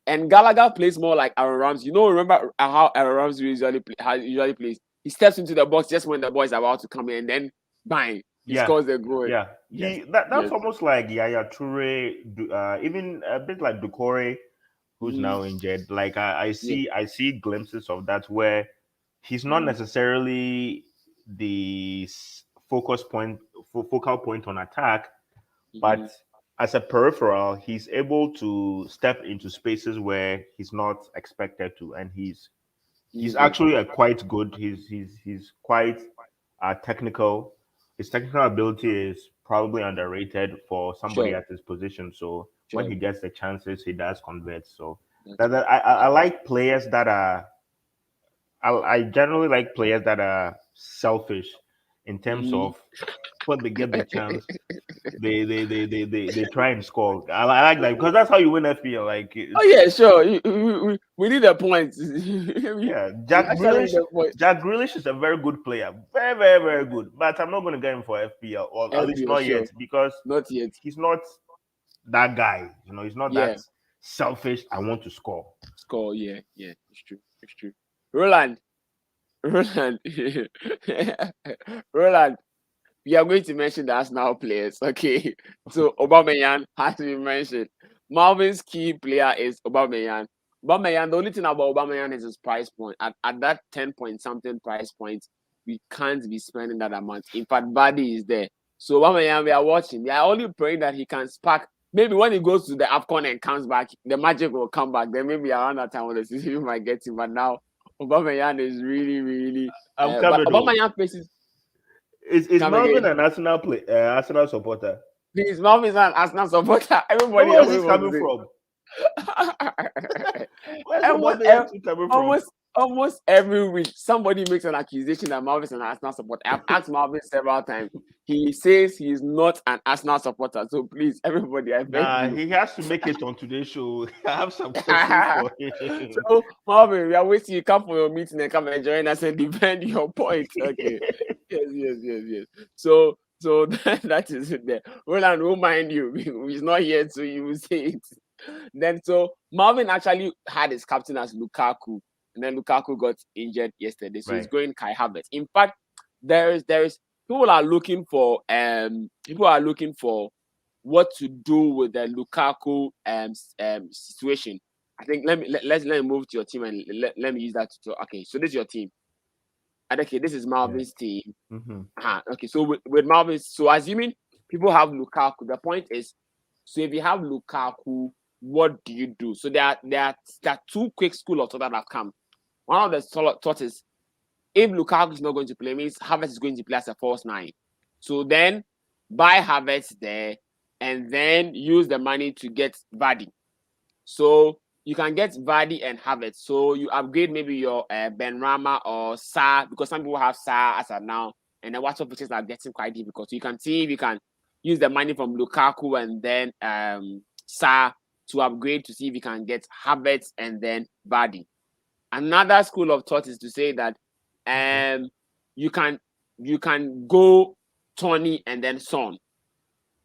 and Gallagher plays more like Aaron Ramsey. Remember how Aaron Ramsey usually plays. He steps into the box just when the ball is about to come in, and then bang, he Yeah, scores a goal. yeah. Yes, That's yes, almost like Yaya Toure, even a bit like Ducore, who's mm, now injured. Like yes, I see glimpses of that where he's not mm, necessarily the focal point on attack, mm-hmm, but as a peripheral, he's able to step into spaces where he's not expected to, and he's okay, actually a quite good. He's quite technical. His technical ability is probably underrated for somebody sure, at his position. So when sure. he gets the chances, he does convert. So That's good. I like players that are. I generally like players that are selfish in terms Mm. of when they get the chance, they try and score. I like that because that's how you win FPL. Like Oh it's yeah, sure. We need a point. yeah, we actually need a point. Jack Grealish is a very good player, very very very good. But I'm not going to get him for FPL, or at least FPL, not sure. yet, because Not yet. he's not that guy. He's not Yeah. that selfish. I want to score. Score. Yeah. Yeah. It's true. It's true. Roland. Roland. Roland. We are going to mention the Arsenal players. Okay. So Aubameyang has been mentioned. Marvin's key player is Aubameyang. Aubameyang, the only thing about Aubameyang is his price point. At that 10 point something price point, we can't be spending that amount. In fact, Buddy is there. So Aubameyang, we are watching. We are only praying that he can spark. Maybe when he goes to the AFCON and comes back, the magic will come back. Then maybe around that time when the season we might get him. But now Aubameyang is really, really. I'm But coming though. Aubameyang faces Is come Melvin again. an Arsenal supporter? His mom is an Arsenal supporter. But Everybody where is away this from coming the from? Where's almost, Aubameyang coming from? almost every week somebody makes an accusation that Marvin is an Arsenal supporter. I've asked Marvin several times. He says he is not an Arsenal supporter. So please, everybody, I beg Nah, you. he has to make it on today's show. I have some questions for him. So Marvin, we are waiting. You come for your meeting and come and join us and defend your point. Okay. Yes. So that is it there. Roland will mind you. He's not here, so you will say it. Then so Marvin actually had his captain as Lukaku, and then Lukaku got injured yesterday, so he's Right, going Kai Havertz. In fact, there is people are looking for what to do with the Lukaku situation. I think let me move to your team and let me use that to okay. So this is your team. And okay, this is yeah. Marvin's team. Hmm. Okay, so with Marvin, so assuming people have Lukaku, the point is, so if you have Lukaku, what do you do? So there are two quick school of thought that have come. One of the thought is if Lukaku is not going to play, means Havertz is going to play as a false nine. So then buy Havertz there and then use the money to get Vardy. So you can get Vardy and Havertz. So you upgrade maybe your Ben Rama or Sa because some people have Sa as of now, and then WhatsApp pitches are getting quite difficult. So you can see if you can use the money from Lukaku and then Sa to upgrade to see if he can get Havertz and then Vardy. Another school of thought is to say that you can go Tony and then Son.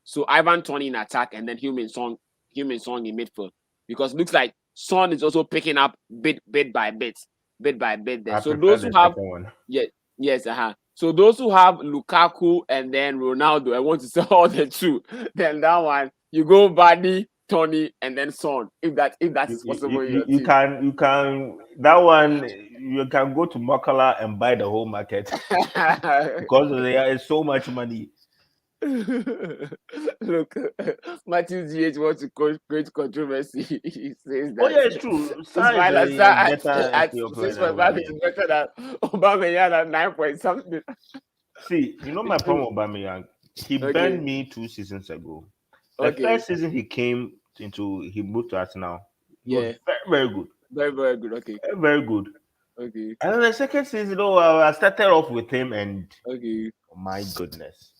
So Ivan Tony in attack and then Heung-min Son in midfield, because it looks like Son is also picking up bit by bit there. So those who have So those who have Lukaku and then Ronaldo, I want to say all the two. Then that one you go Vardy, Tony, and then Son. If that's possible, you can that one. You can go to Makala and buy the whole market because there is so much money. Look, Matthew GH wants to create controversy. He says that. Oh yeah, it's true. At 6.5 is better than Aubameyang at 9 point something. See, you know my problem with Aubameyang. He burned me 2 seasons ago. The first season he moved to Arsenal. He was very good. Very good. Okay. Very good. Okay. And then the second season, I started off with him, and my goodness.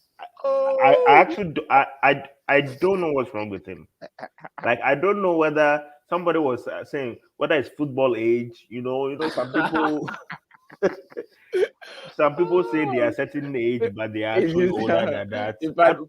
I actually I don't know what's wrong with him. Like, I don't know whether somebody was saying whether it's football age. You know, some people say they are a certain age, but they are actually older than that. In fact,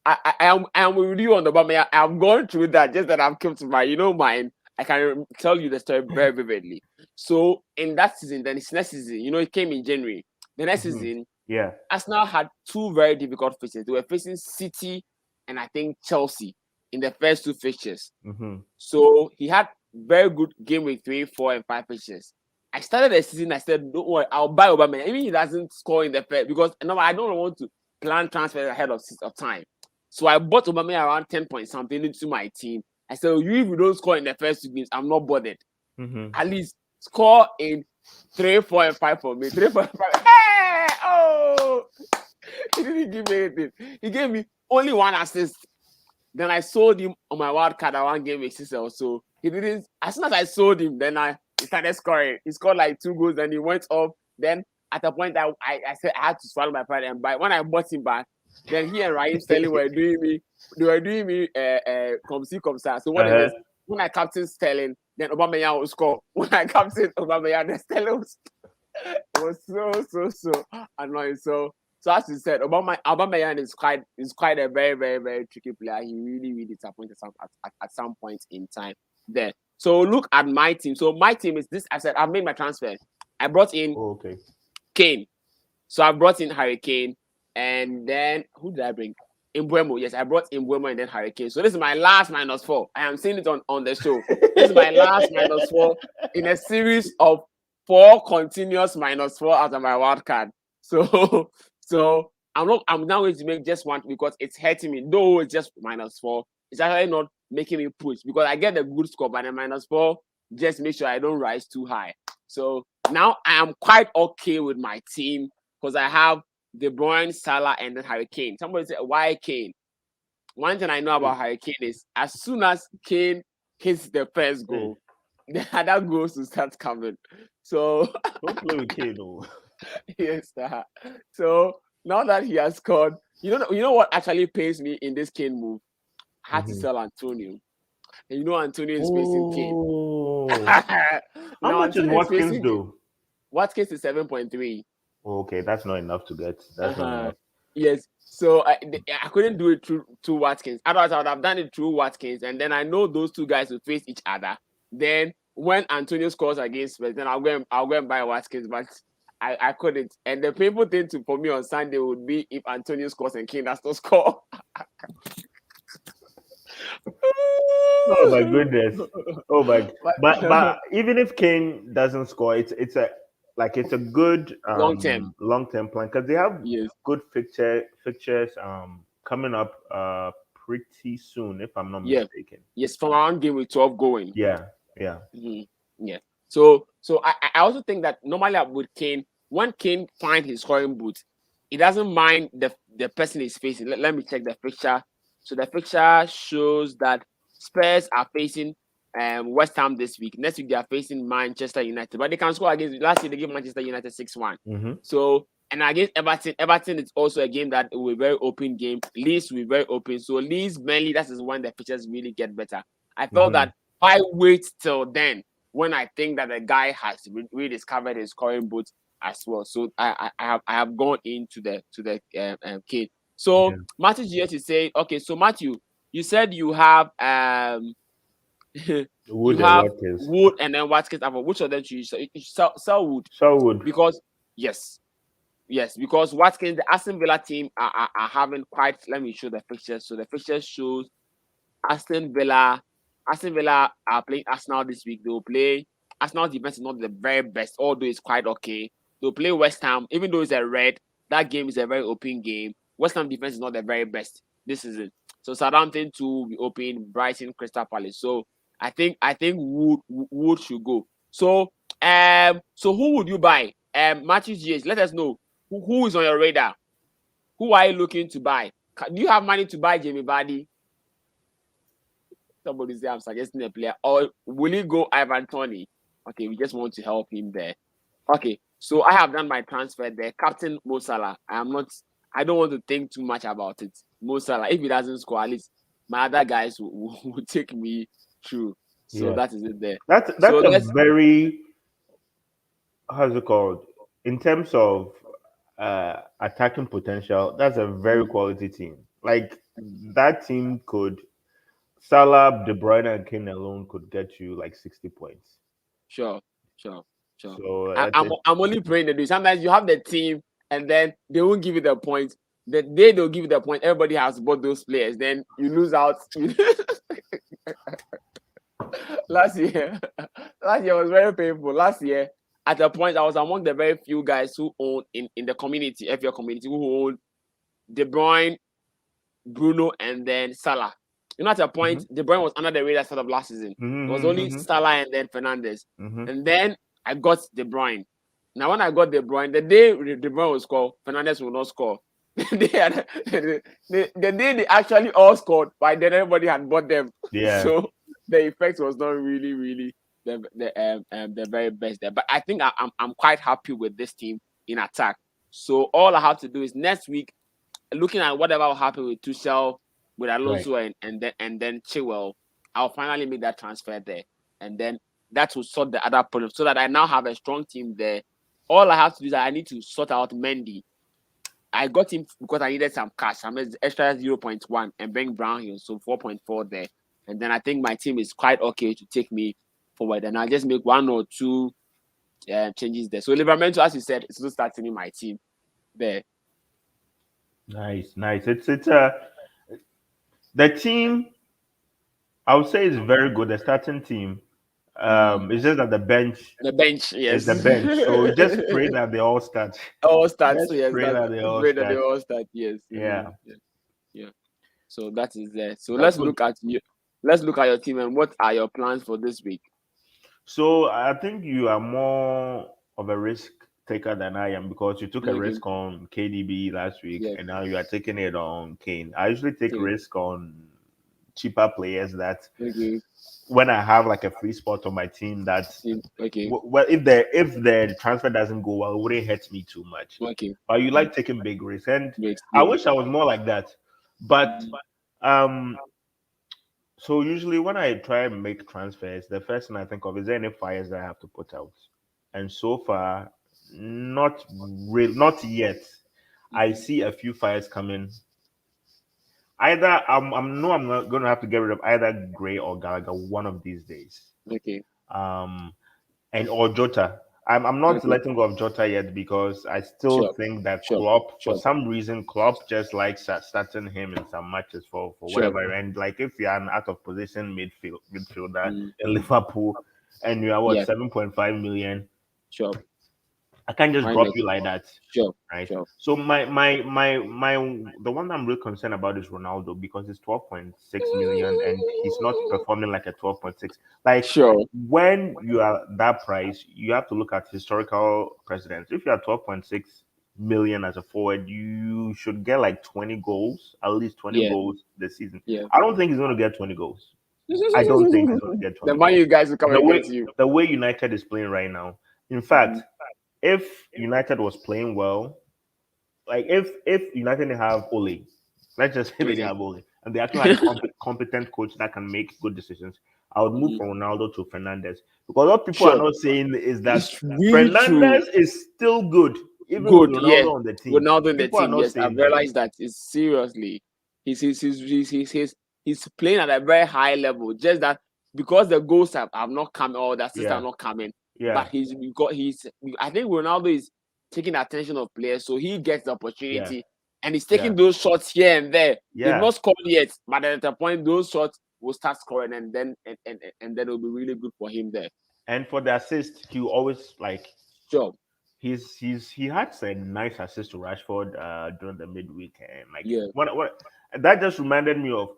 I am with you on the Aubameyang. I'm going through that. Just that I've come to mine. I can tell you the story very vividly. So in that season, then his next season, it came in January. The next season. Yeah, Arsenal had 2 very difficult fixtures. They were facing City and I think Chelsea in the first 2 fixtures. So he had very good game week 3, 4, and 5 fixtures. I started the season. I said, "Don't worry, I'll buy Aubameyang. Even if he doesn't score in the first, because I don't want to plan transfer ahead of time. So I bought Aubameyang around 10 point something into my team. I said, if you don't score in the first 2 games, I'm not bothered. At least score in 3, 4, and 5 for me. 3, 4, and 5. He didn't give me anything. He gave me only 1 assist. Then I sold him on my wild card around game week 6 or so. He didn't. As soon as I sold him, then he started scoring. He scored like 2 goals. Then he went off. Then at a point I said I had to swallow my pride and buy. When I bought him back, then he and Raheem Sterling were doing me. They were doing me come see. So what it is, when I captain Sterling, then Aubameyang will score. When I captain Aubameyang, then Sterling will score. It was so annoying. So as you said, Aubameyang is quite a very, very, very tricky player. He really disappointed at some point in time there. So look at my team. So my team is this. I said I've made my transfer. I brought in Kane. So I brought in Harry Kane, and then who did I bring? Mbeumo. Yes, I brought Mbeumo and then Harry Kane. So this is my last -4. I am saying it on the show. This is my last -4 in a series of 4 continuous -4 out of my wild card. So I'm now going to make just 1 because it's hurting me. Though it's just -4, it's actually not making me push because I get a good score, but the -4 just make sure I don't rise too high. So now I am quite okay with my team because I have De Bruyne, Salah, and then Harry Kane. Somebody said, why Kane? One thing I know about Harry Kane is as soon as Kane hits the first goal, the other goals will start coming. So don't play with Kane, though. Yes, so now that he has scored, you know what actually pains me in this Kane move? I had to sell Antonio. And Antonio is facing Kane. How much is Watkins though? Watkins is 7.3. Okay, that's not enough to get. That's not enough. Yes, so I couldn't do it through Watkins. Otherwise, I would have done it through Watkins, and then I know those 2 guys will face each other. Then when Antonio scores against Spurs, then I'll go and buy Watkins, but I couldn't. And the painful thing for me on Sunday would be if Antonio scores and Kane does not score. Oh my goodness! Oh my! But even if Kane doesn't score, it's a good long term plan because they have good fixtures coming up pretty soon, if I'm not mistaken. Yes, from around game week 12 going. Yeah. Yeah. So I also think that normally with Kane, when Kane finds his scoring boots, he doesn't mind the person he's facing. Let me check the fixture. So the fixture shows that Spurs are facing West Ham this week. Next week they are facing Manchester United, but they can score against. Last year they gave Manchester United 6-1. So and against Everton it's also a game that will be very open game. Leeds will be very open. So Leeds mainly that is when the fixtures really get better. I felt that why wait till then when I think that the guy has rediscovered his scoring boots as well. So I have gone into the Kane. So Matthew GS is saying, okay, so Matthew, you said you have you Wood and have Watkins. Wood and then Watkins. Which of them should you sell Wood? Wood. Because yes, because Watkins, the Aston Villa team are having quite. Let me show the fixtures. So the fixtures shows Aston Villa are playing Arsenal this week. They will play. Arsenal defense is not the very best, although it's quite okay. They'll play West Ham, even though it's a red. That game is a very open game. West Ham defense is not the very best this season. So Southampton will be open, Brighton, Crystal Palace. So I think Wood should go. So who would you buy? Matthew GH, let us know who is on your radar. Who are you looking to buy? Do you have money to buy Jamie Vardy? Somebody say I'm suggesting a player, or will he go Ivan Toney? Okay, we just want to help him there. Okay, so I have done my transfer there. Captain Mo Salah. I don't want to think too much about it. Mo Salah, if he doesn't score, at least my other guys will take me through. So that is it there. That's a very, how's it called? In terms of attacking potential, that's a very quality team. Like that team could Salah, De Bruyne, and Kane alone could get you like 60 points. Sure. So I'm only praying they do. Sometimes you have the team and then they won't give you the point. The day they'll give you the point, everybody has bought those players. Then you lose out. Last year was very painful. Last year, at a point, I was among the very few guys who own in the community, FPL community, who own De Bruyne, Bruno, and then Salah. At a point, De Bruyne was under the radar start of last season. It was only Salah and then Fernandes. And then I got De Bruyne. Now, when I got De Bruyne, the day De Bruyne will score, Fernandes will not score. The day they actually all scored, by then everybody had bought them. Yeah. So the effect was not really the very best there. But I think I'm quite happy with this team in attack. So all I have to do is next week, looking at whatever will happen with Tuchel, with Alonso, and then Chilwell, I'll finally make that transfer there, and then that will sort the other problem, so that I now have a strong team there. All I have to do is I need to sort out Mendy. I got him because I needed some cash. I made extra 0.1 and bring Brownhill, so 4.4 there, and then I think my team is quite okay to take me forward, and I'll just make one or two changes there. So Livramento, as you said, is still starting in my team there. Nice. It's the team, I would say, is very good. The starting team. It's just that the bench. Yes. Is the bench. So just pray that they all start. All start. Just Yes. Pray that they all start. Yes. Yeah. Yeah. So that is there. So let's look at you. Let's look at your team and what are your plans for this week. So I think you are more of a risk taker than I am, because you took a risk on KDB last week, and now you are taking it on Kane. I usually take risk on cheaper players that when I have like a free spot on my team, that well, if the transfer doesn't go well, it wouldn't hurt me too much. But you like taking big risks, and I wish I was more like that. But so usually when I try and make transfers, the first thing I think of is there any fires that I have to put out, and so far, not yet. I see a few fires coming. Either I'm not going to have to get rid of either Gray or Gallagher one of these days. And or Jota. I'm not letting go of Jota yet, because I still think that Klopp, for some reason, Klopp just likes starting him in some matches for whatever. And like if you're an out of position midfielder in Liverpool and you are 7.5 million, I can't just drop you like that. Right. So my the one I'm really concerned about is Ronaldo, because it's 12.6 million and he's not performing like a 12.6. Like when you are that price, you have to look at historical precedents. If you are 12.6 million as a forward, you should get like 20 goals, at least 20 goals this season. I don't think he's going to get 20 goals. I don't think he's going to get 20 the money you guys will come against you. The way United is playing right now. In fact, if United was playing well, like if United didn't have Ole, let's just say they didn't have Ole, and they actually had a competent coach that can make good decisions, I would move from Ronaldo to Fernandes, because what people are not saying is that it's really Fernandes true. is still good, even Good, with yeah. Ronaldo on the team. Ronaldo in the People are team, not yes. I've saying that. realized that. It's seriously. He's playing at a very high level. Just that because the goals have not come or the assists are not coming. Yeah. But I think Ronaldo is taking attention of players, so he gets the opportunity and he's taking those shots here and there. They've not scored yet, but at the point those shots will start scoring, and then it'll be really good for him there. And for the assist, he always sure. He had a nice assist to Rashford during the midweek, and what that just reminded me of.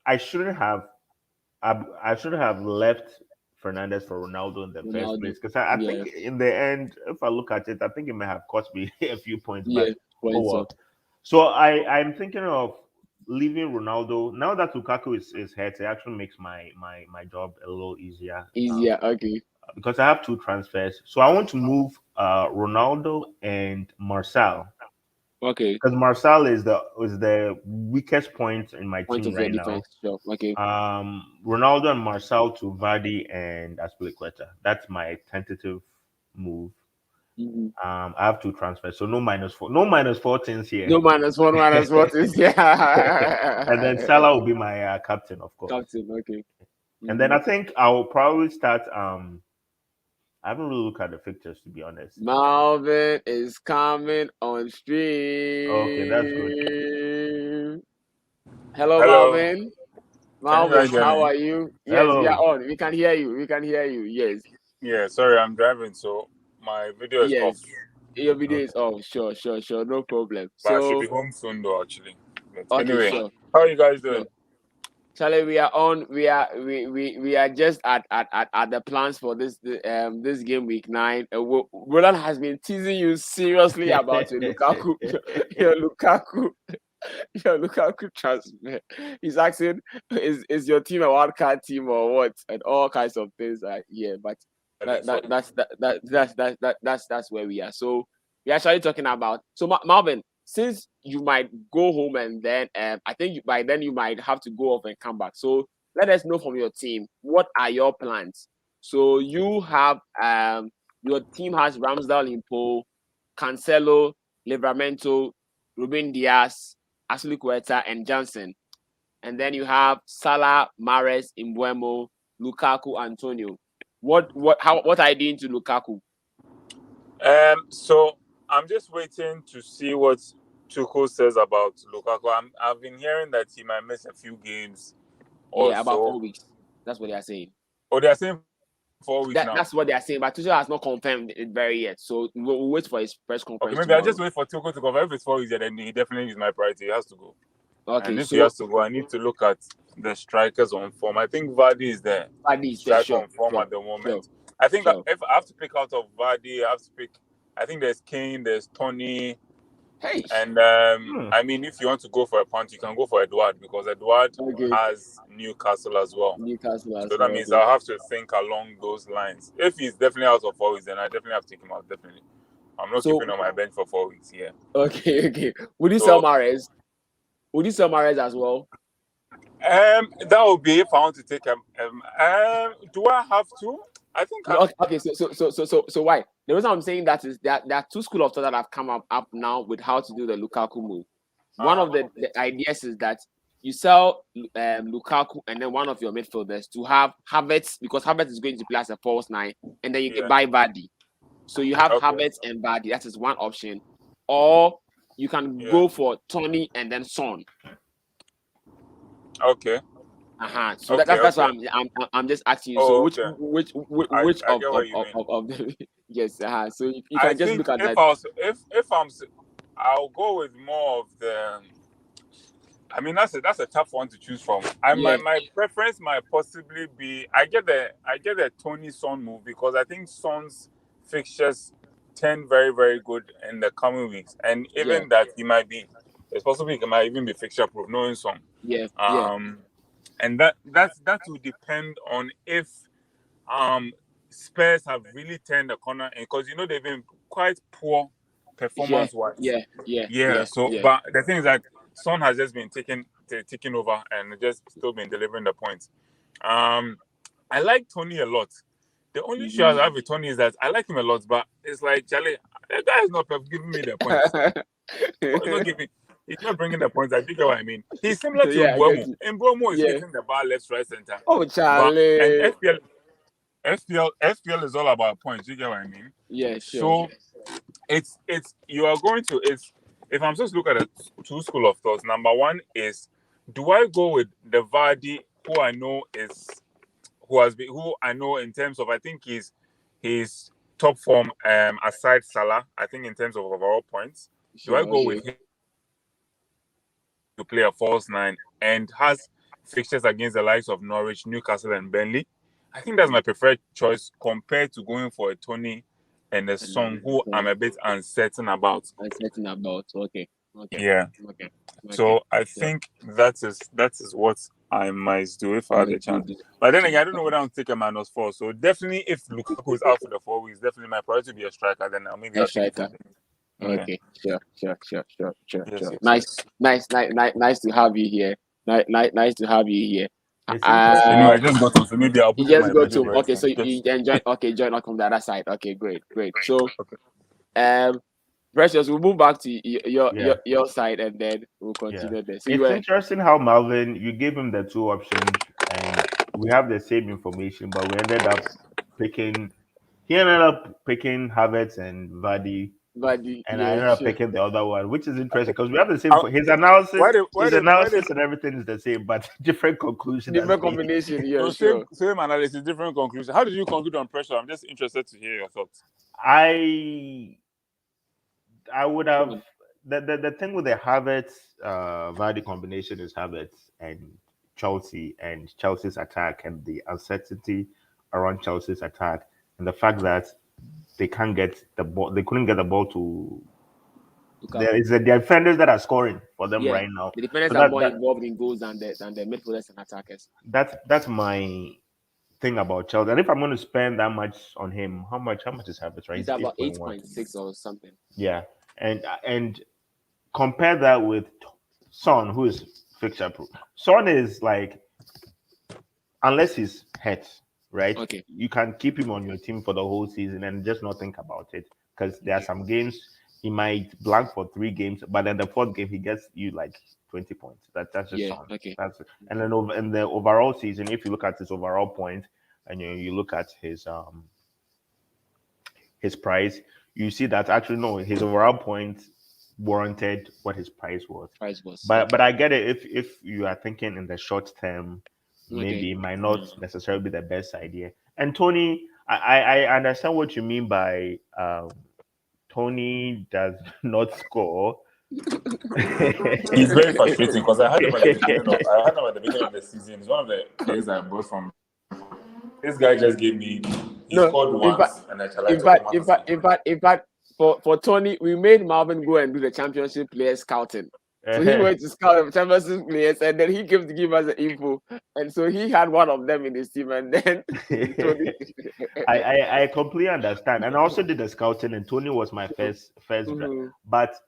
I shouldn't have left Fernandes for Ronaldo in the first place, because I think in the end, if I look at it, I think it may have cost me a few points. But well. So I'm thinking of leaving Ronaldo now that Lukaku is hurt. It actually makes my job a little easier. Okay. Because I have 2 transfers, so I want to move Ronaldo and Marcel. Okay. Because Marcel is the weakest point in my team right now. Sure. Okay. Ronaldo and Marcel to Vardy and Azpilicueta. That's my tentative move. I have 2 transfers, so no -14s here. No -14s here. And then Salah will be my captain, of course. Captain, okay. And then I think I'll probably start. I haven't really looked at the fixtures, to be honest. Marlvin is coming on stream. Okay, that's good. Hello. Marlvin. Marlvin, how are you? Yes, Hello. we are on. We can hear you. Yes. Yeah, sorry, I'm driving, so my video is off. Your video is off. Sure. No problem. But I should be home soon, though, actually. But okay, anyway, sure. How are you guys doing? Sure. Charlie, we are on. We are just at the plans for this game week 9. Rowland has been teasing you seriously about your Lukaku, your Lukaku transfer. He's asking, is your team a wildcard team or what, and all kinds of things. But that's where we are. So we're actually talking about. So Marvin, since you might go home and then I think by then you might have to go off and come back. So let us know from your team, what are your plans? So you have your team has Ramsdale in pole, Cancelo, Livramento, Ruben Diaz, Azpilicueta, and Johnson. And then you have Salah, Mahrez, Mbeumo, Lukaku, Antonio. What are you doing to Lukaku? So I'm just waiting to see what Tuchel says about Lukaku. I've been hearing that he might miss a few games. About 4 weeks. That's what they are saying. Oh, they are saying 4 weeks now. That's what they are saying, but Tuchel has not confirmed it very yet. So we'll wait for his press conference. Okay, maybe I'll just wait for Tuchel to confirm. If it's 4 weeks, then he definitely is my priority. He has to go. Okay, and if he has to go, I need to look at the strikers on form. I think Vardy is the striker on form at the moment. I think if I have to pick out of Vardy, I have to pick. I think there's Kane, there's Tony. Hey. And I mean, if you want to go for a punt, you can go for Edouard, because Edouard has Newcastle as well. So that means I'll have to think along those lines. If he's definitely out of 4 weeks, then I definitely have to take him out. Definitely. I'm not keeping on my bench for 4 weeks. Yeah. Okay. Would you sell Mahrez? Would you sell Mahrez as well? That would be if I want to take him. Do I have to? I think. Okay. So why? The reason I'm saying that is that there are 2 schools of thought that have come up now with how to do the Lukaku move. One of the ideas is that you sell Lukaku and then one of your midfielders to have Havertz, because Havertz is going to play as a false 9, and then you can buy Vardy. So you have Havertz and Vardy. That is one option. Or you can go for Tony and then Son. Okay. So that's why I'm just asking you. So which of them? Yes. So you can just look at that. I'll go with more of the. I mean, that's a tough one to choose from. My preference might possibly be I get the Tony Son move, because I think Son's fixtures turn very, very good in the coming weeks, and even that it's possible he might even be fixture proof, knowing Son. And that will depend on if Spurs have really turned the corner, because they've been quite poor performance wise. So but the thing is that Son has just been taking taking over and just still been delivering the points. I like Tony a lot. The only issue I have with Tony is that I like him a lot, but it's like, Charlie, the guy is not giving me the points. He's not bringing the points. I think what I mean. He's similar to Mbuemo. Mbuemo is hitting the bar left, right, center. Oh, Charlie. And FPL is all about points. You get what I mean? Yeah, sure. So it's you are going to if I'm supposed to look at the two school of thoughts. Number one is, do I go with the Vardy who I know in terms of, I think his top form aside Salah, I think in terms of overall points. Do I go with him to play a false nine and has fixtures against the likes of Norwich, Newcastle, and Burnley? I think that's my preferred choice compared to going for a Tony and a Son who I'm a bit uncertain about. Okay. Yeah. Okay. So I think that is what I might do if I had the chance. But then again, I don't know whether I'll take a -4. So definitely, if Lukaku is out for the 4 weeks, definitely my priority will be a striker. Then I'll maybe a striker. Okay. Sure. Yes. Nice to have you here. Nice to have you here. I just got him, so maybe I'll put just go to okay. So you enjoy. Okay, join us from the other side. Okay, great. So, Precious, we'll move back to your side and then we'll continue this. So it's interesting how Marlvin, you gave him the two options and we have the same information, but we ended up picking. He ended up picking Havertz and Vardy. And I ended up picking the other one, which is interesting because we have the same. His analysis, and everything is the same, but different conclusion. Different combination. Yeah, same analysis, different conclusion. How did you conclude on Pressure? I'm just interested to hear your thoughts. I would have the thing with the Havertz Vardy combination is Havertz and Chelsea's attack and the uncertainty around Chelsea's attack and the fact that they can't get the ball. They couldn't get the ball to. There is the defenders that are scoring for them right now. The defenders are more involved in goals than the midfielders and attackers. That's my thing about Chelsea. And if I'm going to spend that much on him, how much is Havertz? Right, it's about 8.6 or something. Yeah, and compare that with Son, who is fixture proof. Son is like, unless he's hurt. Right? Okay. You can keep him on your team for the whole season and just not think about it because there are some games he might blank for 3 games, but then the 4th game he gets you like 20 points. That's just fun. Okay. And then in the overall season, if you look at his overall point and you look at his price, you see that actually no, his overall point warranted what his price was. But I get it if you are thinking in the short term. Maybe it might not necessarily be the best idea. And Tony, I understand what you mean by Tony does not score. He's very frustrating because I had him at the beginning of the season. It's one of the players I bought from. This guy just gave me. He scored once, and I in fact, for Tony, we made Marvin go and do the championship player scouting. So he went to scout the championship players, and then he came to give us the info. And so he had one of them in his team, and then Tony. I completely understand, and I also did the scouting, and Tony was my first but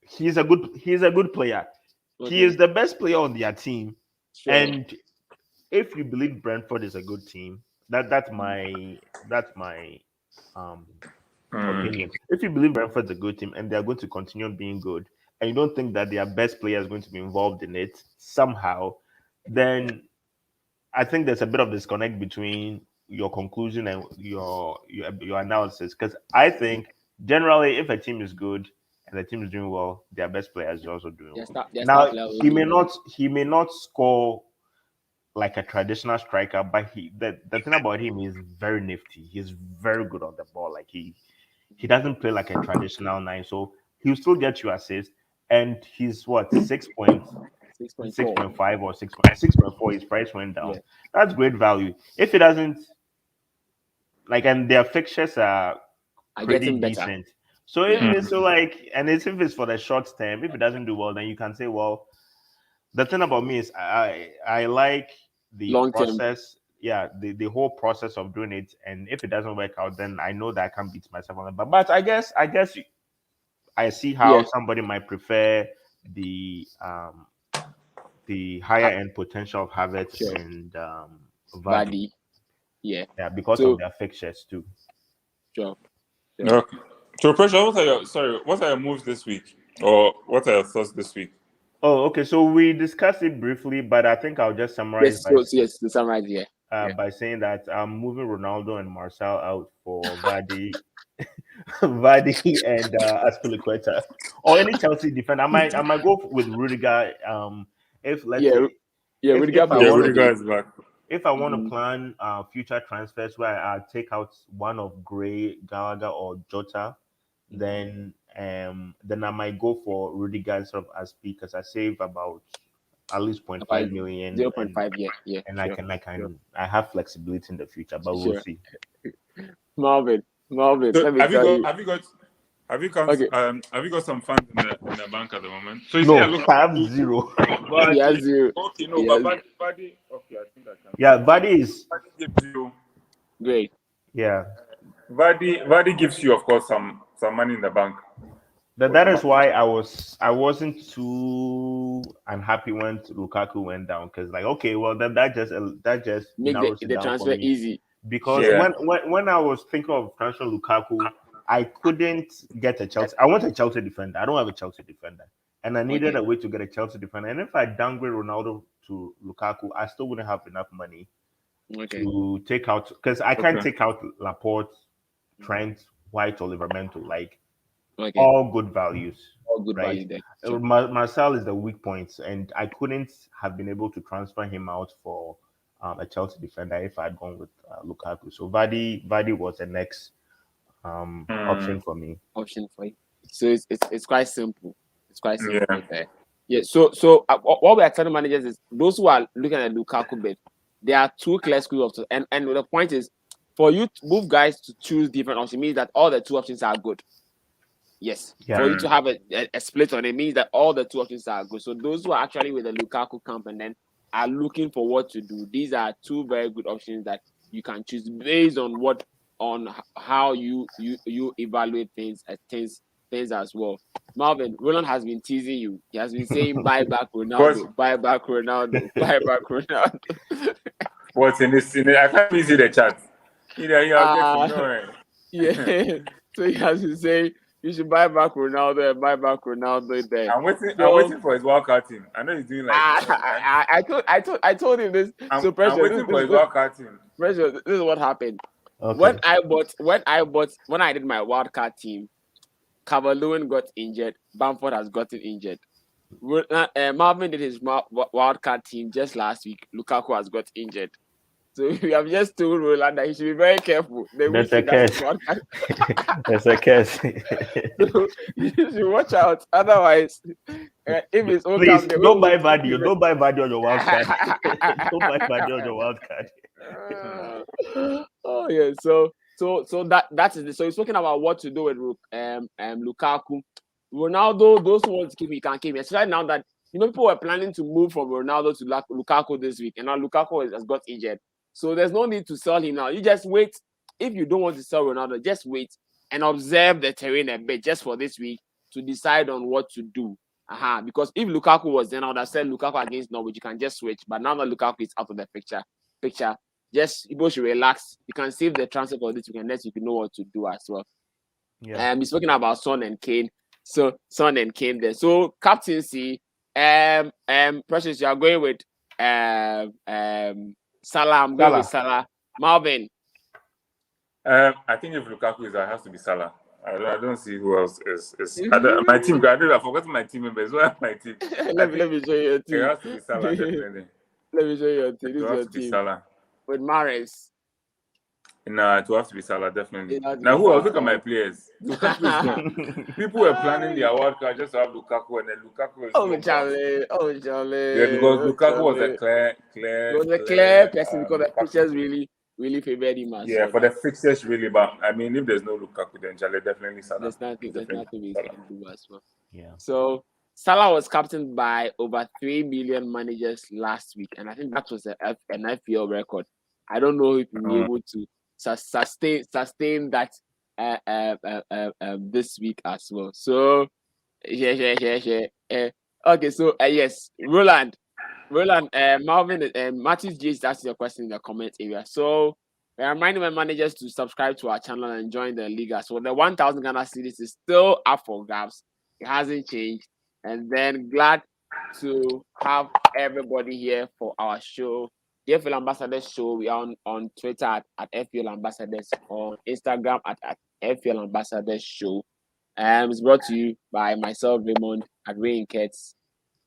he's a good player. Okay. He is the best player on their team, and if you believe Brentford is a good team, that's my opinion. If you believe Brentford's a good team and they are going to continue being good, and you don't think that their best player is going to be involved in it somehow, then I think there's a bit of disconnect between your conclusion and your analysis. Because I think generally, if a team is good and the team is doing well, their best player is also doing well. Now he may not score like a traditional striker, but the thing about him is very nifty. He's very good on the ball. Like he doesn't play like a traditional 9, so he'll still get you assists. And he's what 6.5 or 6.4. His price went down. Yeah. That's great value. If it doesn't and their fixtures are pretty decent. So if it's for the short term, if it doesn't do well, then you can say, well, the thing about me is I like the long process. Yeah, the whole process of doing it. And if it doesn't work out, then I know that I can't beat myself on it. But I guess I see how somebody might prefer the the higher end potential of Havertz Sure. and Vardy. Vardy. Yeah. Yeah, because So- of their fixtures too. Sure. Okay. So, Pressure, what are your moves this week? Or what are your thoughts this week? Oh, okay. So we discussed it briefly, but I think I'll just summarize Yes, to summarize, yeah. by saying that I'm moving Ronaldo and Marcel out for Vardy, Vardy and Aspilicueta, or any Chelsea defender. I might go with Rudiger. If let's say, Rudiger if I plays want Rudiger to, is back. if I want Mhm. to plan future transfers where I take out one of Gray, Gallagher, or Jota, then I might go for Rudiger instead of Aspi because I save about at least 0.5 million. 0.5, yeah. And Sure. I have flexibility in the future, but we'll Sure. see. Marvin, So let me tell you. have you got some funds in the bank at the moment? So you No, see, I look I have zero. Vardy. He has zero. Okay, no, He but has- Vardy. Okay, I think I can. Yeah, Vardy is Vardy gives you. Great. yeah. Vardy gives you, of course, some money in the bank. That is why I wasn't too unhappy when Lukaku went down because like okay, well that just Make narrows it the down transfer for me. easy. Because Yeah. when I was thinking of transferring Lukaku, I couldn't get a Chelsea. I want a Chelsea defender. I don't have a Chelsea defender, and I needed Okay. a way to get a Chelsea defender. And if I downgrade Ronaldo to Lukaku, I still wouldn't have enough money Okay. to take out because I can't Okay. take out Laporte, Trent, White, or Livermento. Like Okay. all good values. All good right? value there. Sure. Marcel is the weak point, and I couldn't have been able to transfer him out for a Chelsea defender if I'd gone with Lukaku. So Vardy was the next option for me. Option for you. So it's quite simple. It's quite simple Yeah. there. Yeah. So what we are telling managers is those who are looking at Lukaku bet, there are two clear school options, and the point is for you to move guys to choose different options means that all the two options are good. Yes. Yeah. For you to have a split on it means that all the two options are good. So those who are actually with the Lukaku camp and then are looking for what to do, these are two very good options that you can choose based on how you evaluate things as well. Marvin, Roland has been teasing you. He has been saying buy back Ronaldo, buy back Ronaldo, buy back Ronaldo. What's in this? I can't even see the chat. Yeah. So he has been saying you should buy back Ronaldo and buy back Ronaldo there. I'm waiting for his wildcard team. I know he's doing like. I told him this. I'm waiting for his wildcard team. Pressure. This is what happened. Okay. When I did my wildcard team, Calvert-Lewin got injured. Bamford has gotten injured. Marvin did his wildcard team just last week. Lukaku has got injured. So we have just told Roland that he should be very careful. There's a curse. There's a curse. So you should watch out. Otherwise, if it's all Please don't buy Vardy. Don't buy Vardy on your wild card. Don't buy Vardy on your wild card. Oh yeah. So that is it. So he's talking about what to do with Lukaku. Ronaldo, those who want to keep him, you can keep him. Especially now that people were planning to move from Ronaldo to Lukaku this week, and now Lukaku has got injured. So there's no need to sell him now. You just wait. If you don't want to sell Ronaldo, just wait and observe the terrain a bit just for this week to decide on what to do. Because if Lukaku was then, I would have said Lukaku against Norwich, you can just switch. But now that Lukaku is out of the picture, just people should relax. You can save the transfer for this week, and next week you know what to do as well. Yeah. He's speaking about Son and Kane. So Son and Kane there. So captaincy, Precious, you are going with Salah. I'm going with Salah. Marvin. I think if Lukaku is, it has to be Salah. I don't see who else is. My team. I forgot my team members. Who are my team? Let me show you your team. It has to be Salah, definitely. Let me show you your team. This is your team. Salah. With Mahrez. Nah, it will have to be Salah, definitely. It has to Now, be who else? Salah. Look at my players. Lukaku is gone. People were planning their World Cup just to have Lukaku, and then Lukaku is Oh, Charlie. Yeah, because Lukaku was a clear. It was a clear person because the pictures really favored him as yeah, well. for the fixtures, really. But I mean, if there's no Lukaku, then Charlie definitely Salah. There's nothing we can do as well. Yeah. So Salah was captained by over 3 million managers last week, and I think that was an FPL record. I don't know if we'll be able to sustain that this week as well. So yeah. Okay, so yes, Roland, Roland, Marvin, Matthews just asked your question in the comment area. So, I remind my managers to subscribe to our channel and join the league. So, the 1,000 Ghana cedis is still up for grabs. It hasn't changed. And then, glad to have everybody here for our show, the FPL Ambassadors show. We are on Twitter at FPL Ambassadors, on Instagram at FPL Ambassadors show. It's brought to you by myself, Raymond, at Raymond Nketsiah,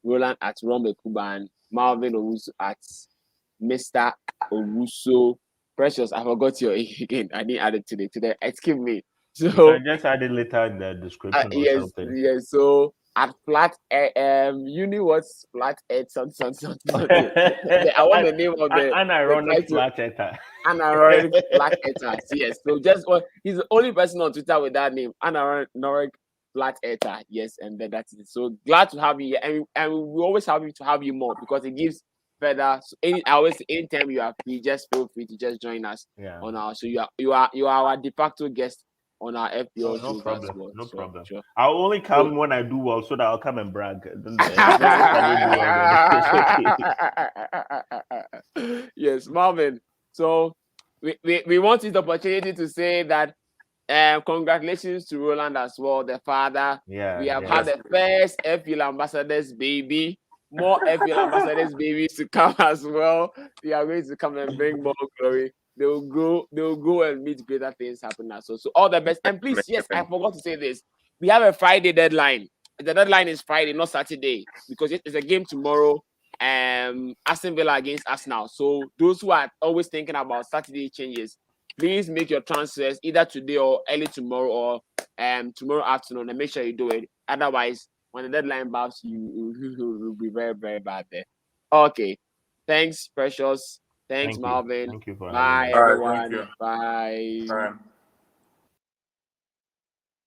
Rowland at Rowland Ekuban, Marlvin Owusu at Mr. Owusu. Precious, I forgot your again. I didn't add it today. Excuse me. You So can just add it later in the description or yes, something. yes. So at flat, you knew what's flat something. I want the name of the unironic the flat earther. Unironic flat earther. Yes. So he's the only person on Twitter with that name. Unironic flat earther. Yes, and then that's it. So glad to have you here, and we always happy to have you more because it gives further. So anytime you are free, just feel free to just join us on our. So you are our de facto guest on our FPL no problem. well. No problem. Sure. I'll only come when I do well, so that I'll come and brag. Yes, Marvin. So we want this opportunity to say that congratulations to Rowland as well, the father. Yeah, we have had the first FPL Ambassadors baby. More FPL Ambassadors babies to come as well. They are going to come and bring more glory. They will go and meet greater things happen as well. So all the best. And please, yes, I forgot to say this. We have a Friday deadline. The deadline is Friday, not Saturday, because it's a game tomorrow. Aston Villa against Arsenal. So those who are always thinking about Saturday changes, please make your transfers either today or early tomorrow or tomorrow afternoon, and make sure you do it. Otherwise, when the deadline bounces, you will be very, very bad there. Okay. Thanks, Precious. Thanks, Marvin. Thank you for Bye, having me. everyone. Bye.